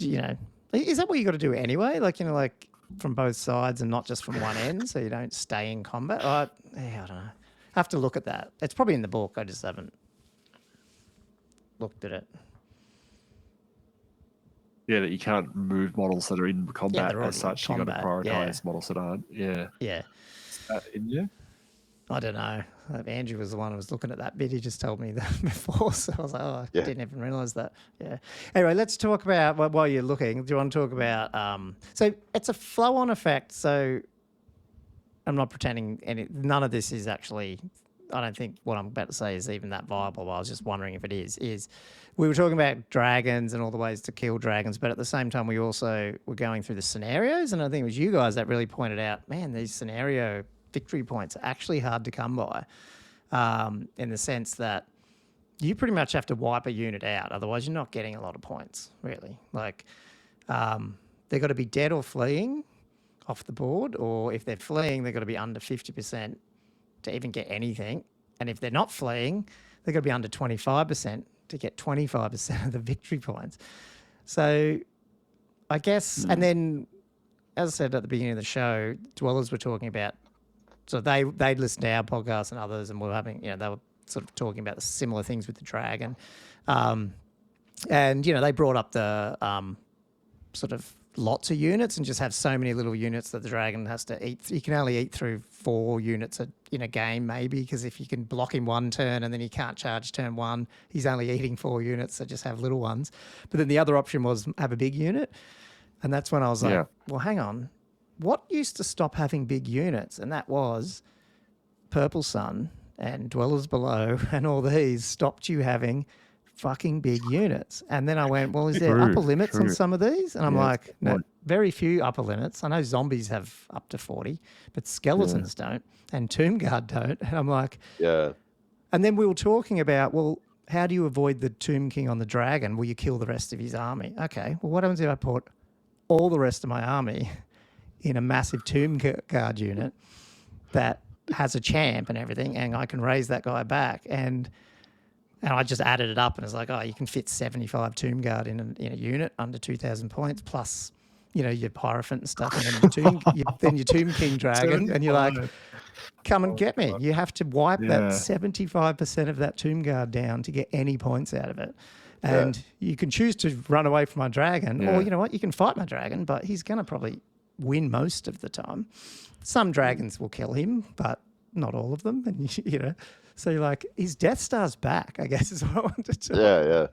Is that what you got to do anyway? Like, like from both sides and not just from one end, so you don't stay in combat. I don't know. I have to look at that. It's probably in the book. I just haven't looked at it. Yeah, that you can't move models that are in combat as such. You've got to prioritize models that aren't. Yeah. Yeah. Is that in there? I don't know. Andrew was the one who was looking at that bit. He just told me that before. So I was like, I didn't even realise that. Yeah. Anyway, let's talk about, while you're looking, do you want to talk about, so it's a flow-on effect. So I'm not pretending none of this is actually, I don't think what I'm about to say is even that viable. I was just wondering if it is we were talking about dragons and all the ways to kill dragons, but at the same time, we also were going through the scenarios. And I think it was you guys that really pointed out, man, these scenario victory points are actually hard to come by, in the sense that you pretty much have to wipe a unit out. Otherwise, you're not getting a lot of points, really. Like, they've got to be dead or fleeing off the board, or if they're fleeing, they've got to be under 50% to even get anything. And if they're not fleeing, they've got to be under 25% to get 25% of the victory points. So I guess, and then, as I said at the beginning of the show, Dwellers were talking about, so they'd listened to our podcast and others, and we were having, they were sort of talking about the similar things with the dragon. And, they brought up the sort of lots of units and just have so many little units that the dragon has to eat. You can only eat through 4 units in a game, maybe, because if you can block him one turn and then he can't charge turn 1, he's only eating 4 units, so just have little ones. But then the other option was have a big unit. And that's when I was like, well, hang on. What used to stop having big units? And that was Purple Sun and Dwellers Below and all these stopped you having fucking big units. And then I went, well, is there upper limits on some of these? And I'm like, no, very few upper limits. I know zombies have up to 40, but skeletons don't, and Tomb Guard don't. And I'm like, And then we were talking about, well, how do you avoid the Tomb King on the dragon? Will you kill the rest of his army? Okay, well, what happens if I put all the rest of my army in a massive Tomb Guard unit that has a champ and everything, and I can raise that guy back? And I just added it up, and it's like, you can fit 75 Tomb Guard in a unit under 2,000 points, plus, your Hierophant and stuff, and then your Tomb King dragon, and you're like, come and get me. You have to wipe that 75% of that Tomb Guard down to get any points out of it. And you can choose to run away from my dragon, or you know what, you can fight my dragon, but he's going to probably win most of the time. Some dragons will kill him, but not all of them. And so you're like, is Deathstars back? I guess is what I wanted to.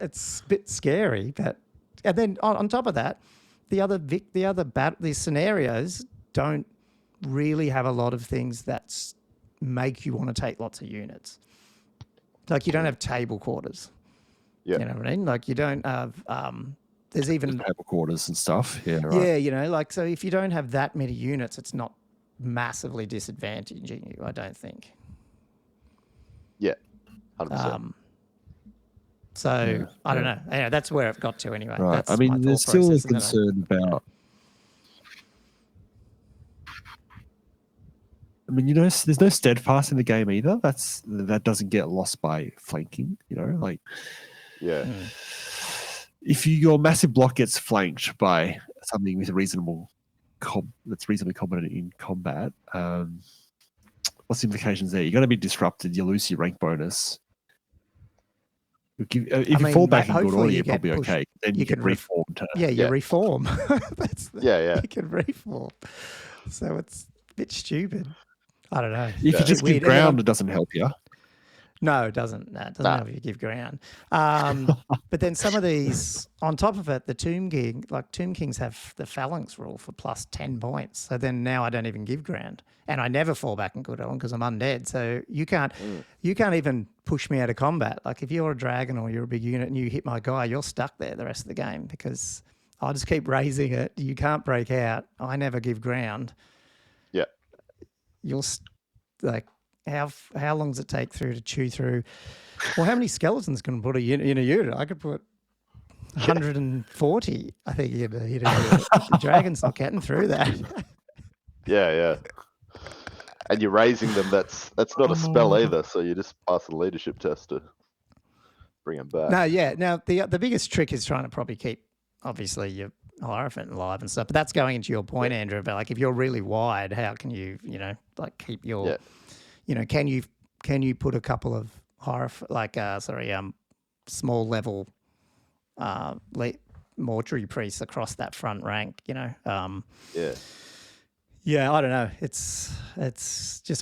It's a bit scary, but and then on top of that, these scenarios don't really have a lot of things that make you want to take lots of units. Like you don't have table quarters. You know what I mean? Like you don't have. There's even table quarters and stuff. Yeah, right. Yeah, like so if you don't have that many units, it's not massively disadvantaging you, I don't think. Yeah, 100%. So I don't know. Anyway, that's where it got to anyway. Right. That's there's still a concern about. There's no steadfast in the game either. That doesn't get lost by flanking. If your massive block gets flanked by something with a reasonable that's reasonably competent in combat, what's the implications there? You're going to be disrupted. You lose your rank bonus. If you fall back in good order, you're probably okay. Then you can reform. Reform. You can reform. So it's a bit stupid. I don't know. If you just give ground, it doesn't help you. No, it doesn't. No, it doesn't help you give ground. But then some of these, on top of it, the Tomb Kings have the Phalanx rule for plus 10 points. So then now I don't even give ground. And I never fall back in good order because I'm undead. So you can't even push me out of combat. Like if you're a dragon or you're a big unit and you hit my guy, you're stuck there the rest of the game because I'll just keep raising it. You can't break out. I never give ground. Yeah. You'll how long does it take to chew through? Well, how many skeletons can put in a unit? I could put 140, I think, in a unit. The dragon's not getting through that. Yeah. and you're raising them, that's not a spell either. So you just pass the leadership test to bring them back. No, yeah. Now the biggest trick is trying to probably keep obviously your Hierophant alive and stuff. But that's going into your point, Andrew, about like if you're really wide, how can you like keep your can you put a couple of small level mortuary priests across that front rank, Yeah, I don't know. It's just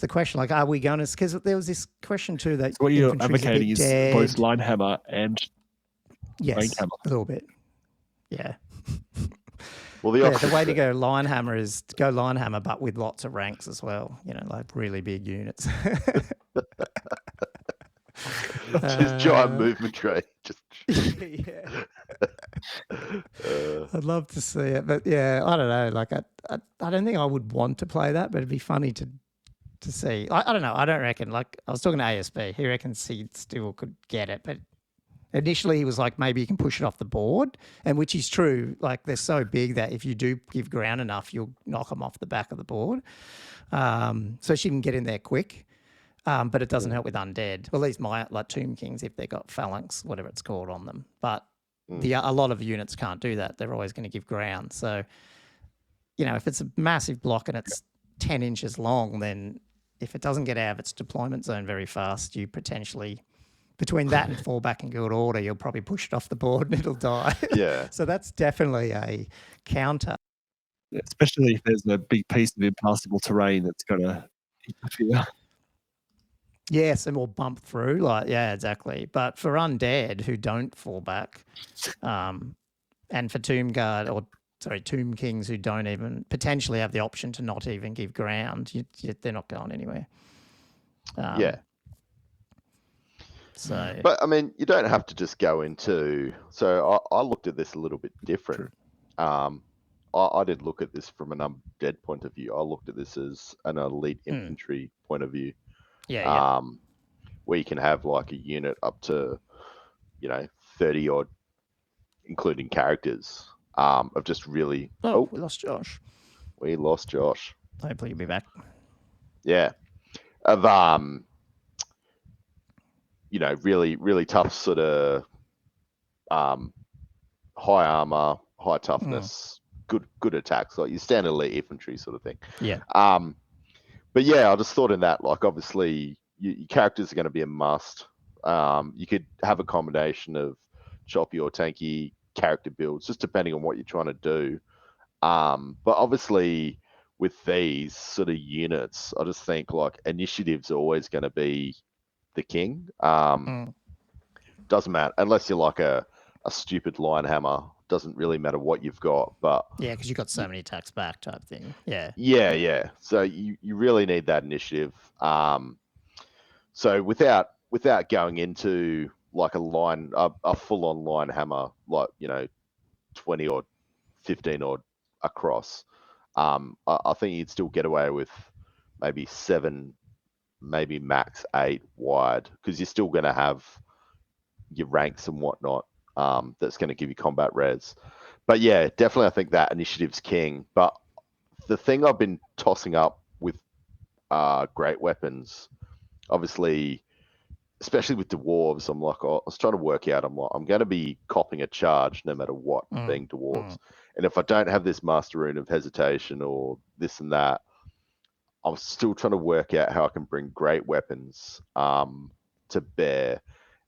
the question. Like, are we going to? Because there was this question too that what you're advocating is both Linehammer and Rankhammer. A little bit. Yeah. Well, the way to go Linehammer is to go Linehammer, but with lots of ranks as well. Like really big units. Just giant movement tray. Yeah. I'd love to see it, but yeah, I don't know. Like, I don't think I would want to play that, but it'd be funny to see. I don't know. I don't reckon. Like, I was talking to ASB. He reckons he still could get it, but initially he was like, maybe you can push it off the board, and which is true. Like, they're so big that if you do give ground enough, you'll knock them off the back of the board. So she can get in there quick. But it doesn't help with undead. Well, at least my Tomb Kings, if they've got phalanx, whatever it's called, on them. But a lot of units can't do that. They're always going to give ground. So, if it's a massive block and it's 10 inches long, then if it doesn't get out of its deployment zone very fast, you potentially, between that and fall back in Guild Order, you'll probably push it off the board and it'll die. Yeah. So that's definitely a counter. Yeah, especially if there's a big piece of impassable terrain that's going to interfere. Yes, and we'll bump through. Yeah, exactly. But for undead who don't fall back, and for Tomb Kings who don't even potentially have the option to not even give ground, they're not going anywhere. So, but I mean, you don't have to just go into. So I looked at this a little bit different. I did look at this from an undead point of view. I looked at this as an elite infantry point of view. Yeah. Where you can have like a unit up to, 30 odd, including characters, of just really. Oh, we lost Josh. We lost Josh. Hopefully he'll be back. Yeah, of really, really tough sort of, high armor, high toughness, good attacks, like your standard elite infantry sort of thing. Yeah. But yeah, I just thought in that, like, obviously your characters are going to be a must. You could have a combination of choppy or tanky character builds, just depending on what you're trying to do. But obviously with these sort of units, I just think like initiative's always going to be the king. Doesn't matter unless you're like a stupid Linehammer. Doesn't really matter what you've got, but yeah, because you've got so many attacks back type thing. Yeah. So you really need that initiative. So without going into like a full on Linehammer, like 20 or 15 odd across, I think you'd still get away with maybe 7, maybe max 8 wide, because you're still going to have your ranks and whatnot. That's going to give you combat res. But yeah, definitely I think that initiative's king. But the thing I've been tossing up with great weapons, obviously, especially with dwarves, I'm like, I was trying to work out, I'm going to be copping a charge no matter what, being dwarves. And if I don't have this Master Rune of Hesitation or this and that, I'm still trying to work out how I can bring great weapons to bear.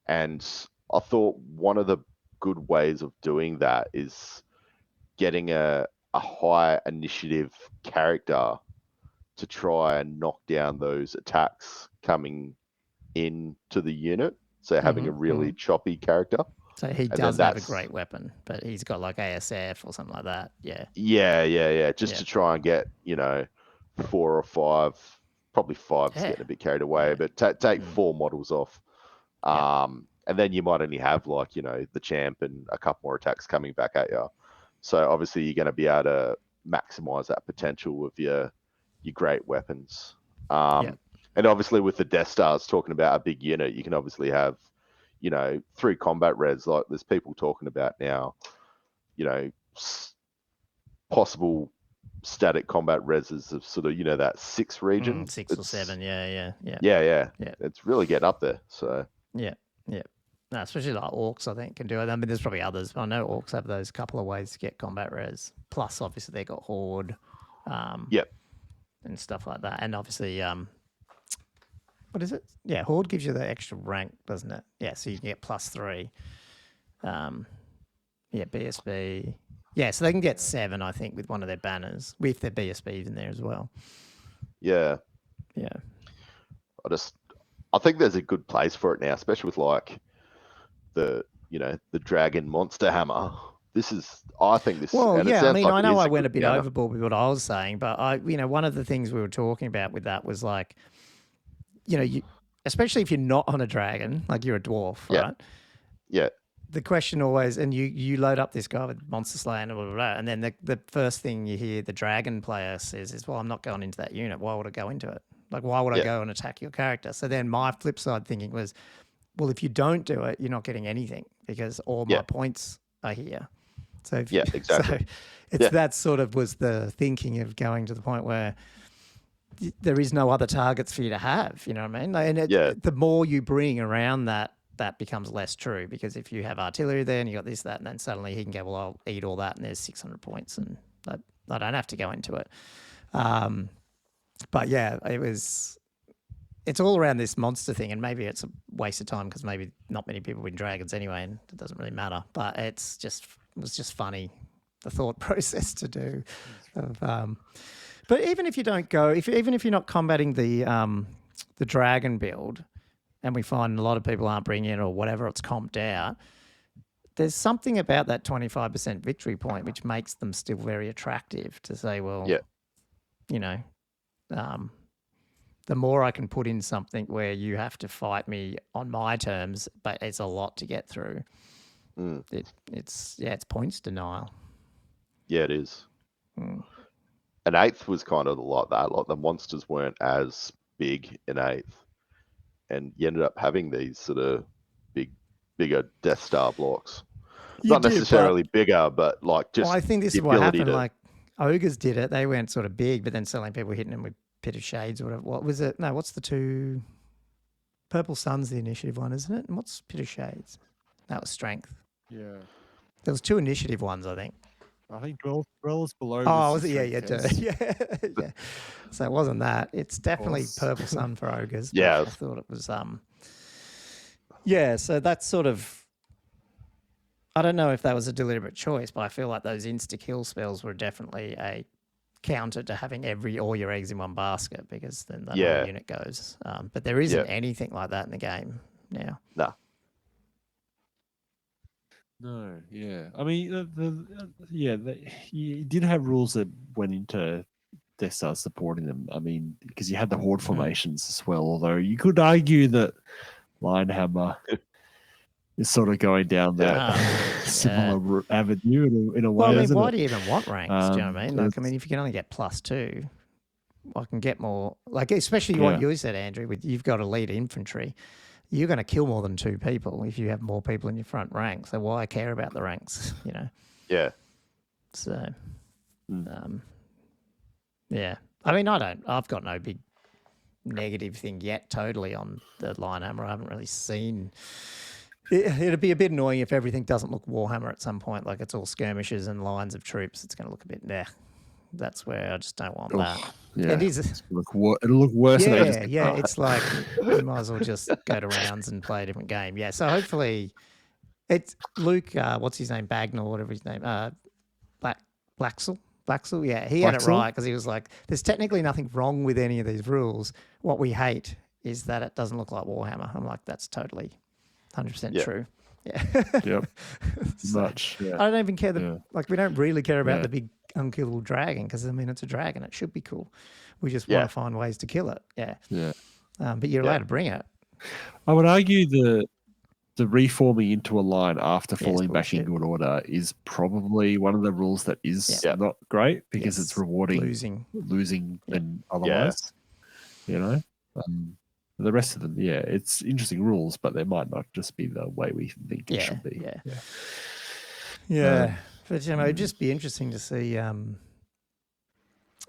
And I thought one of the good ways of doing that is getting a high initiative character to try and knock down those attacks coming into the unit. So having a really choppy character. So he does have a great weapon, but he's got like ASF or something like that. Yeah. Just to try and get 4 or 5, probably 5 is getting a bit carried away, but take 4 models off. And then you might only have like, the champ and a couple more attacks coming back at you. So obviously you're going to be able to maximize that potential of your great weapons. And obviously with the Deathstars, talking about a big unit, you can obviously have, 3 combat res. Like there's people talking about now, possible static combat reses of sort of, you know, that 6 region. 6 or 7, yeah. Yeah. It's really getting up there. So yeah. No, especially like orcs, I think, can do it. I mean, there's probably others, but I know orcs have those couple of ways to get combat res. Plus, obviously, they got horde, and stuff like that. And obviously, what is it? Yeah, horde gives you the extra rank, doesn't it? Yeah, so you can get +3. BSB. Yeah, so they can get 7, I think, with one of their banners, with their BSBs in there as well. Yeah. I think there's a good place for it now, especially with like the dragon monster hammer. I think this. Well, and yeah, I mean, like I know I a went a good bit counter. overboard with what I was saying, but one of the things we were talking about with that was like, especially if you're not on a dragon, like you're a dwarf, right? Yeah. The question always, and you load up this guy with Monster Slayer and blah, blah, blah, and then the first thing you hear the dragon player says is, well, I'm not going into that unit. Why would I go into it? Like, why would I go and attack your character? So then my flip side thinking was, well, if you don't do it, you're not getting anything because all my points are here. So exactly. So it's that sort of was the thinking of going to the point where there is no other targets for you to have. You know what I mean? And the more you bring around that becomes less true, because if you have artillery there and you got this, that, and then suddenly he can go, well, I'll eat all that and there's 600 points and I don't have to go into it. But yeah, it's all around this monster thing, and maybe it's a waste of time because maybe not many people win dragons anyway, and it doesn't really matter. But it was just funny, the thought process to do. But even if you don't go, even if you're not combating the dragon build, and we find a lot of people aren't bringing it or whatever, it's comped out, there's something about that 25% victory point which makes them still very attractive to say, well, the more I can put in something where you have to fight me on my terms, but it's a lot to get through. It's points denial. Yeah, it is. And 8th was kind of like that. Like the monsters weren't as big in 8th, and you ended up having these sort of bigger Death Star blocks. Not necessarily bigger, but like just. Well, I think this is what happened. Like ogres did it; they went sort of big, but then suddenly people were hitting them with Pit of Shades or whatever. What was it? No, what's the 2? Purple Sun's the initiative one, isn't it? And what's Pit of Shades? That was strength. Yeah. There was 2 initiative ones, I think. I think dwellers below. Oh, was it? Yeah. So it wasn't that. It's definitely Purple Sun for ogres. Yeah. I thought it was. Yeah. So that's sort of. I don't know if that was a deliberate choice, but I feel like those insta-kill spells were definitely a counter to having all your eggs in one basket, because then the whole unit goes. But there isn't anything like that in the game now. No. No, yeah. I mean, you did have rules that went into Deathstars supporting them. I mean, because you had the horde formations as well, although you could argue that Linehammer is sort of going down that similar avenue in a way. Well, I mean, why do you even want ranks? Do you know what I mean? Like, I mean, if you can only get +2, I can get more. Like, especially what you said, Andrew, with you've got elite infantry. You're going to kill more than 2 people if you have more people in your front rank. So why care about the ranks, Yeah. So, yeah. I mean, I've got no big negative thing yet totally on the Linehammer. I haven't really seen. It'd be a bit annoying if everything doesn't look Warhammer at some point, like it's all skirmishes and lines of troops. It's going to look a bit, that's where I just don't want that. Yeah. It is. It'll look worse. Yeah. It's like you might as well just go to rounds and play a different game. Yeah. So hopefully, it's Luke. What's his name? Bagnall, whatever his name. Blaxel. Yeah, he had it right, because he was like, "There's technically nothing wrong with any of these rules. What we hate is that it doesn't look like Warhammer." I'm like, that's totally 100% true. Yeah. Yep. Much. Yeah. I don't even care. Like, we don't really care about the big unkillable dragon, because I mean, it's a dragon. It should be cool. We just want to find ways to kill it. Yeah. Yeah. But you're allowed to bring it. I would argue the reforming into a line after falling back in good order is probably one of the rules that is not great, because it's rewarding losing than otherwise. The rest of them, it's interesting rules, but they might not just be the way we think it should be. Yeah. But it'd just be interesting to see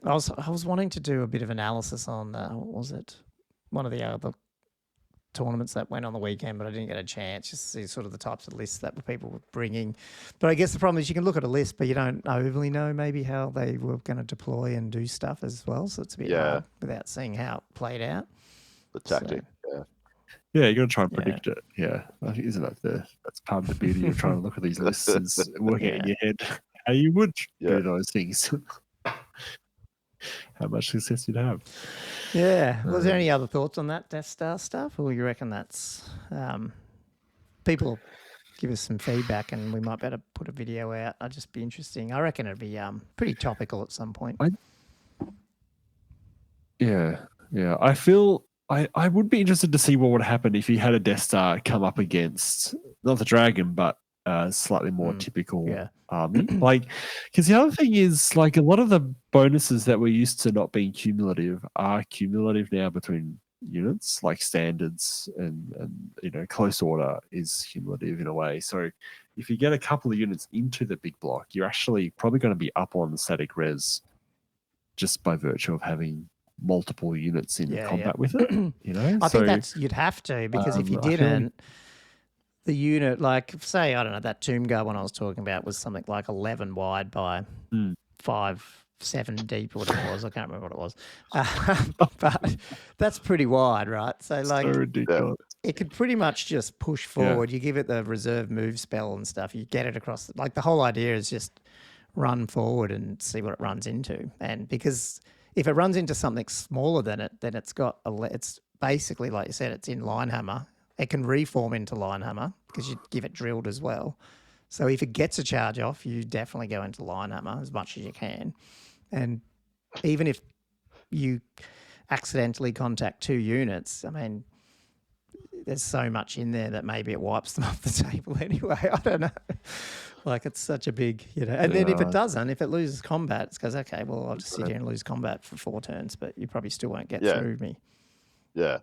I was wanting to do a bit of analysis on what was it? One of the other tournaments that went on the weekend, but I didn't get a chance just to see sort of the types of lists that people were bringing. But I guess the problem is you can look at a list, but you don't overly know maybe how they were going to deploy and do stuff as well. So it's a bit hard without seeing how it played out. The tactic, Yeah, you got to try and predict it. Yeah, I think isn't that that's part of the beauty of trying to look at these lists is working in your head how you would do those things. How much success you'd have. Yeah. Was there any other thoughts on that Death Star stuff, or you reckon that's people give us some feedback and we might better put a video out? I'd just be interesting. I reckon it'd be pretty topical at some point. I feel I would be interested to see what would happen if you had a Death Star come up against not the Dragon, but slightly more typical army. Like, because the other thing is, like, a lot of the bonuses that we're used to not being cumulative are cumulative now between units, like standards and close order is cumulative in a way. So if you get a couple of units into the big block, you're actually probably going to be up on the static res just by virtue of having multiple units in combat with it. I think that's you'd have to, because if you didn't, the unit, like, say, I don't know, that Tomb Guard one I was talking about was something like 11 wide by 5-7 deep, or whatever it was. I can't remember what it was. But that's pretty wide, right? So, like, ridiculous. It could pretty much just push forward. You give it the reserve move spell and stuff. You get it across. Like, the whole idea is just run forward and see what it runs into. And because if it runs into something smaller than it, then it's basically, like you said, it's in Linehammer. It can reform into Linehammer because you give it drilled as well. So if it gets a charge off, you definitely go into Linehammer as much as you can. And even if you accidentally contact 2 units, I mean, there's so much in there that maybe it wipes them off the table anyway. I don't know. Like, it's such a big, And then if it doesn't, if it loses combat, it goes, okay, well, I'll just sit here and lose combat for 4 turns, but you probably still won't get through me. Yeah.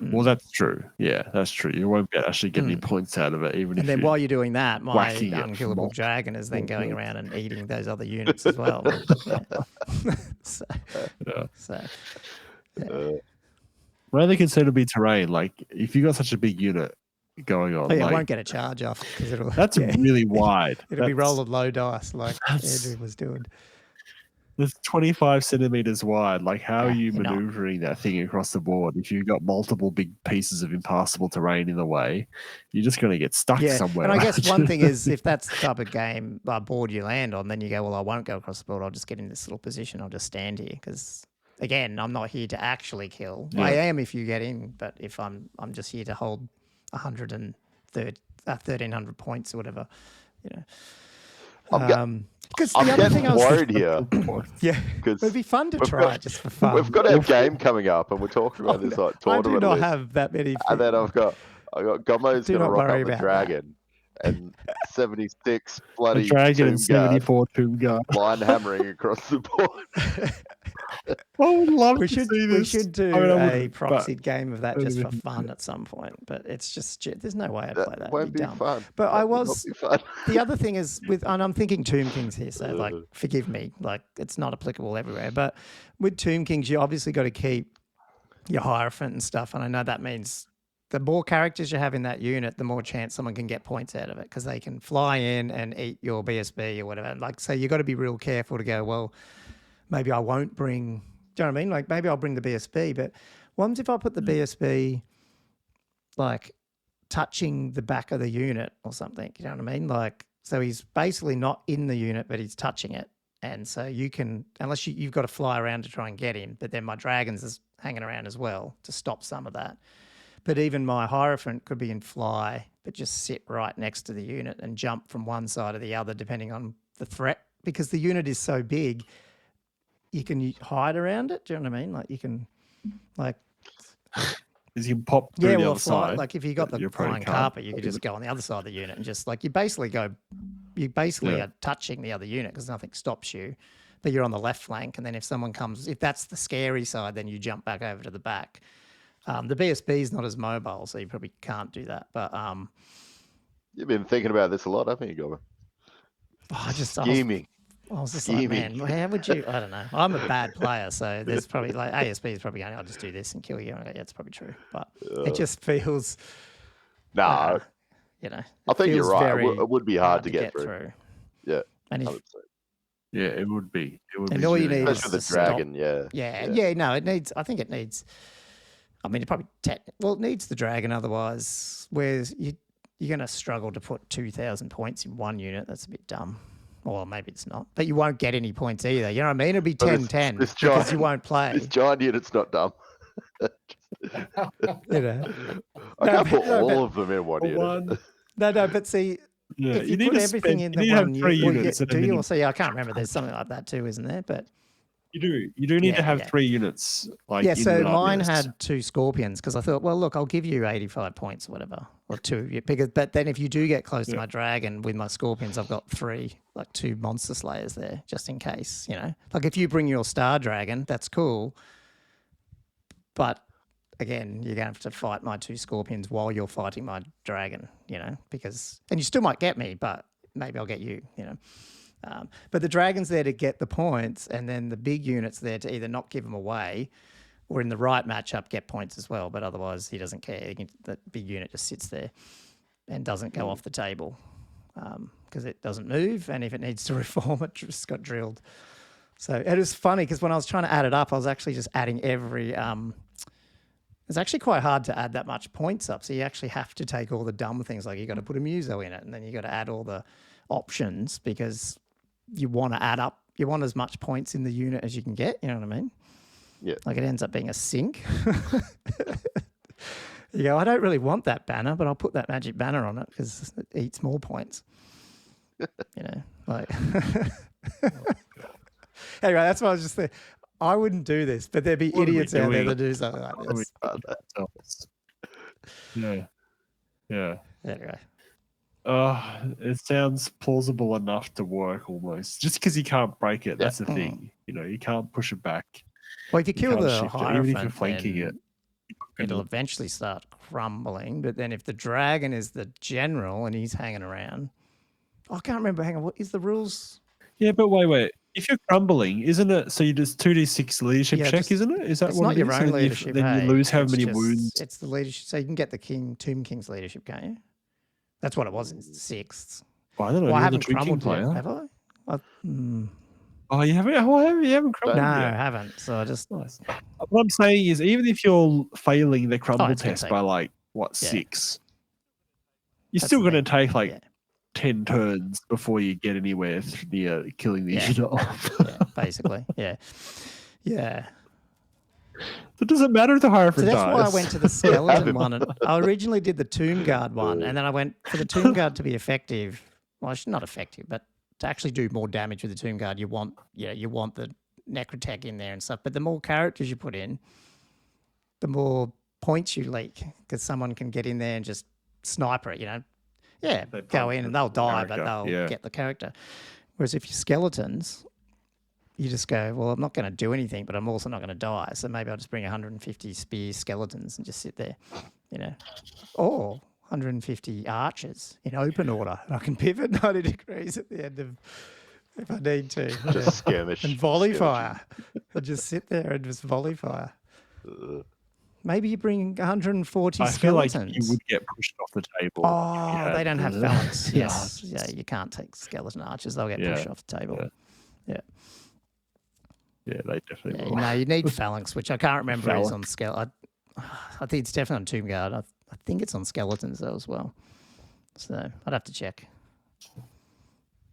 Well, that's true. Yeah, that's true. You won't actually get any points out of it, even if. And then while you're doing that, my unkillable dragon is then going around and eating those other units as well. My other concern would be terrain. Like, if you got such a big unit going on, it won't get a charge off because it'll. That's really wide. It'll be rolling low dice like Andrew was doing. It's 25 centimeters wide. Like, how are you maneuvering that thing across the board? If you've got multiple big pieces of impassable terrain in the way, you're just going to get stuck somewhere. And I guess one thing is, if that's the type of game board you land on, then you go, well, I won't go across the board. I'll just get in this little position. I'll just stand here because, again, I'm not here to actually kill. Yeah. I am if you get in, but if I'm just here to hold 1,300 points or whatever, Because I'm getting worried here. Because it'd be fun to try it just for fun. We've got our game coming up, and we're talking about this like tournament. I do not have that many. And then I've got Gommo's going to rock up the dragon, and 76 bloody the dragon and 74 Tomb Guard line hammering across the board. I would love to see this. We should do a proxied game of that just for fun at some point. But it's just there's no way I'd play that. Won't be fun. But the other thing is and I'm thinking Tomb Kings here, so like forgive me, like it's not applicable everywhere. But with Tomb Kings, you obviously got to keep your Hierophant and stuff, and I know that means the more characters you have in that unit, the more chance someone can get points out of it because they can fly in and eat your BSB or whatever. Like, so you got to be real careful to go, well, maybe I won't bring, do you know what I mean? Like, maybe I'll bring the BSB, but what if I put the BSB, like, touching the back of the unit or something? You know what I mean? Like, so he's basically not in the unit, but he's touching it. And so you can, unless you've got to fly around to try and get him, but then my dragons is hanging around as well to stop some of that. But even my Hierophant could be in fly, but just sit right next to the unit and jump from one side or the other, depending on the threat. Because the unit is so big, you can hide around it. Do you know what I mean? Like you can, like, you can pop through the other side. Like if you got the flying carpet, you could just go on the other side of the unit and just like you basically are touching the other unit because nothing stops you. But you're on the left flank, and then if someone comes, if that's the scary side, then you jump back over to the back. The BSB is not as mobile, so you probably can't do that. But you've been thinking about this a lot, haven't you, Gobber? Scheming. I was just like, man, how would you? I don't know. I'm a bad player, so there's probably like ASB is probably going, I'll just do this and kill you. Yeah, it's probably true, but it just feels. No, you know, I think you're right. It would be hard to get through. Yeah, and yeah, it would be. It would and be all really you need hard. is the dragon. Yeah. No, it needs. I think it needs. I mean, it probably it needs the dragon. Otherwise, whereas you're going to struggle to put 2,000 points in one unit. That's a bit dumb. Or maybe it's not. But you won't get any points either. You know what I mean? It'll be 10-10 because you won't play. This giant unit's not dumb. You know. I can't put all of them in one unit. No, but see, if you put everything in the one unit, do you? Also, I can't remember. There's something like that too, isn't there? But you do. You do need to have 3 units. So mine had 2 scorpions because I thought, well, look, I'll give you 85 points or whatever, or 2. But then if you do get close to my dragon with my scorpions, I've got 3, like 2 monster slayers there, just in case. You know, like if you bring your star dragon, that's cool. But again, you're going to have to fight my 2 scorpions while you're fighting my dragon. You know, and you still might get me, but maybe I'll get you. You know. But the dragon's there to get the points, and then the big unit's there to either not give them away or in the right matchup get points as well. But otherwise, he doesn't care. The big unit just sits there and doesn't go off the table because it doesn't move, and if it needs to reform, it just got drilled. So it was funny because when I was trying to add it up, I was actually just adding every... it's actually quite hard to add that much points up. So you actually have to take all the dumb things, like you got to put a muso in it, and then you got to add all the options because... you want to add up, you want as much points in the unit as you can get, you know what I mean? Yeah. Like it ends up being a sink. You go, I don't really want that banner, but I'll put that magic banner on it because it eats more points. You know, like. Anyway, that's what I was just saying. I wouldn't do this, but there'd be idiots out there that do something like this. Yeah. Anyway. It sounds plausible enough to work almost. Just because you can't break it, that's the thing. You know, you can't push it back. Well, if you kill the Hierophant, even if you're flanking it, it'll eventually start crumbling. But then if the dragon is the general and he's hanging around, I can't remember. Hang on, what is the rules? Yeah, but wait. If you're crumbling, isn't it? So you just 2d6 leadership check, isn't it? Is that what it is? It's not your own leadership. Then you lose how many wounds? It's the leadership. So you can get the Tomb King's leadership, can't you? That's what it was in 6th. Well, I don't know. I haven't crumbled yet, have I? Oh, you haven't? Oh, you haven't crumbled yet? No, I haven't. So I just... Nice. What I'm saying is, even if you're failing the crumble test by 6, you're still going to take 10 turns before you get anywhere near killing the unit off. Basically. Yeah. So it doesn't matter if the Hierophant dies. So that's why I went to the skeleton one. And I originally did the Tomb Guard one, and then I went for the Tomb Guard to be effective. Well, it's not effective, but to actually do more damage with the Tomb Guard, you want the Necrotech in there and stuff. But the more characters you put in, the more points you leak, because someone can get in there and just sniper it, you know. Yeah, go in and they'll die, but they'll get the character. Whereas if you're skeletons, you just go, well, I'm not going to do anything, but I'm also not going to die. So maybe I'll just bring 150 spear skeletons and just sit there, you know. Or 150 archers in open order. And I can pivot 90 degrees at the end of, if I need to. Just skirmish. And volley fire. I'll just sit there and just volley fire. Maybe you bring 140 skeletons. I feel like you would get pushed off the table. Oh, they don't have phalanx. Yes. Yeah, you can't take skeleton archers. They'll get pushed off the table. Yeah. Yeah, they definitely will. No, you need phalanx, which I can't remember is on skeleton. I think it's definitely on Tomb Guard. I think it's on skeletons though as well. So I'd have to check.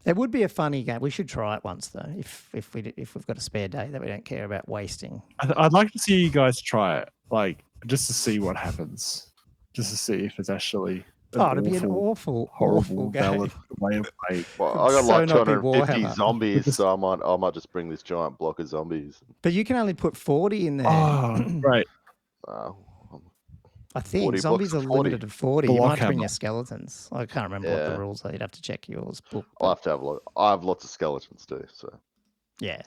It would be a funny game. We should try it once though, if we've got a spare day that we don't care about wasting. I'd like to see you guys try it, just to see what happens, just to see if it's actually. It'd be an horrible valid way of playing. Well, I got 250 zombies, so I might just bring this giant block of zombies. But you can only put 40 in there. Oh, right. I think zombies are limited to 40. You might bring your skeletons. I can't remember what the rules are. You'd have to check yours book. I'll have to have a look. I have lots of skeletons too, so. Yeah.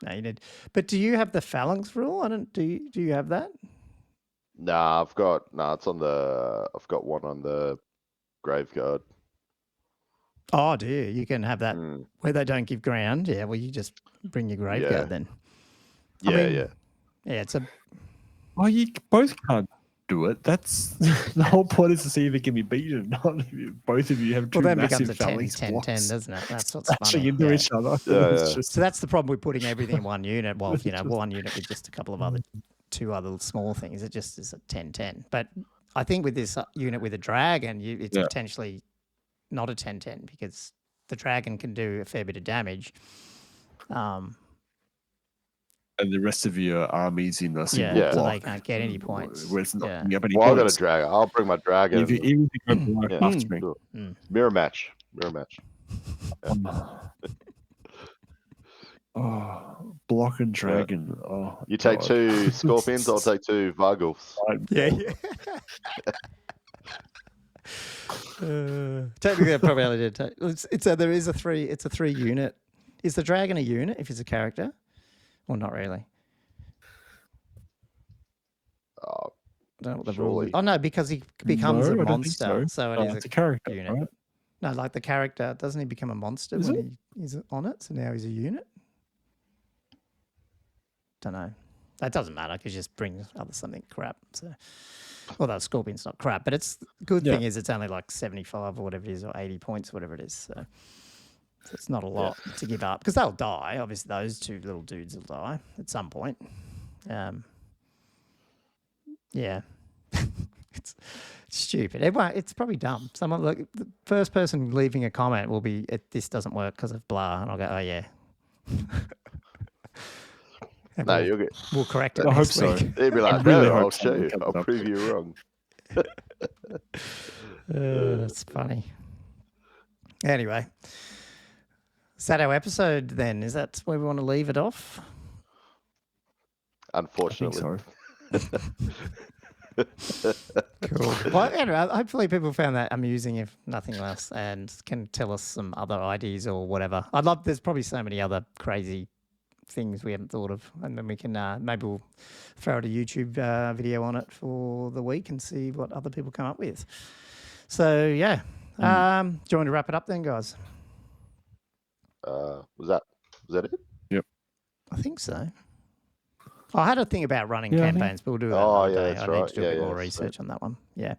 No, you did. But do you have the phalanx rule? Do you have that? Nah, I've got one on the Graveguard. Oh dear, you can have that where they don't give ground. Yeah, well, you just bring your grave guard then. Yeah. It's a. Well, you both can't do it. That's the whole point is to see if it can be beaten. Not if both of you have two massive phalanx blocks. 10, doesn't it? That's what's smashing funny. into each other. So that's the problem with putting everything in one unit. Well, one unit with just a couple of two other small things. It just is a 10-10. But I think with this unit with a dragon, it's potentially not a 10-10 because the dragon can do a fair bit of damage. And the rest of your armies in the single block. So they can't get any points. Where it's not I've got a dragon. I'll bring my dragon. Even if you go after me. Mirror match. Oh, block and dragon. Oh, you take 2 scorpions, I'll take 2 Vargulfs. Yeah. Technically, I probably only did take. There is a 3. It's a 3 unit. Is the dragon a unit if it's a character? Well, not really. I don't know what the rule is. Oh, no, because he becomes a monster. So it is a character unit. Right? No, like the character, doesn't he become a monster when he's on it? So now he's a unit? Don't know. That doesn't matter because it just brings something crap. So, although Scorpion's not crap, but it's good thing is it's only like 75 or whatever it is, or 80 points, whatever it is. So it's not a lot to give up because they'll die. Obviously, those 2 little dudes will die at some point. It's stupid. It's probably dumb. Someone the first person leaving a comment will be, "This doesn't work because of blah," and I'll go, "Oh yeah." No, we'll correct it. I hope next so. week. They'd be like, "No, I'll show you. I'll prove you wrong." That's funny. Anyway. Is that our episode then? Is that where we want to leave it off? Unfortunately. Cool. Well, anyway, hopefully people found that amusing, if nothing less, and can tell us some other ideas or whatever. There's probably so many other crazy things we haven't thought of, and then we can maybe we'll throw out a YouTube video on it for the week and see what other people come up with. So, do you want to wrap it up then, guys? Was that it? Yep. I think so. I had a thing about running campaigns, but we'll do that another day. I need to do a bit more research on that one. Yeah.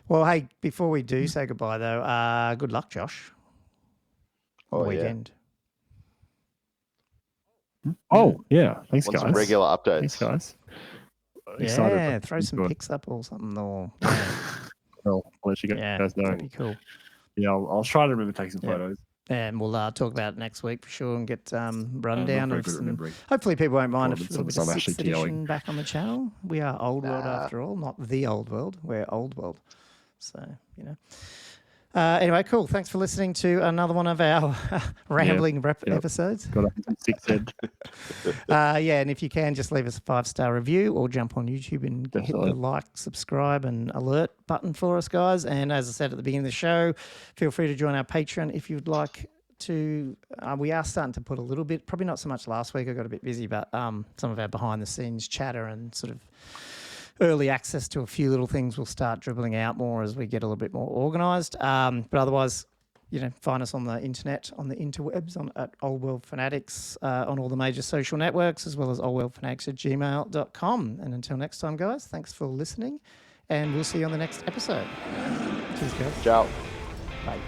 Well, hey, before we do say goodbye, though, good luck, Josh. On the weekend. Oh, yeah. Thanks, guys. Some regular updates. Thanks, guys. Excited. Throw some pics up or something. Or, I'll let you guys know. That'd be cool. Yeah, I'll try to remember to take some photos. And we'll talk about it next week for sure and get rundown of some. Hopefully, people won't mind if a little bit of 6th edition back on the channel. We are Old World after all, not the Old World. We're Old World. So, anyway, cool. Thanks for listening to another one of our rambling episodes. Got a 6 head. And if you can, just leave us a 5-star review or jump on YouTube and hit the like, subscribe, and alert button for us, guys. And as I said at the beginning of the show, feel free to join our Patreon if you'd like to. We are starting to put a little bit, probably not so much last week, I got a bit busy, but some of our behind-the-scenes chatter and sort of early access to a few little things will start dribbling out more as we get a little bit more organised. But otherwise, find us on the internet, on the interwebs, at Old World Fanatics, on all the major social networks, as well as oldworldfanatics@gmail.com. And until next time, guys, thanks for listening, and we'll see you on the next episode. Cheers, guys. Ciao. Bye.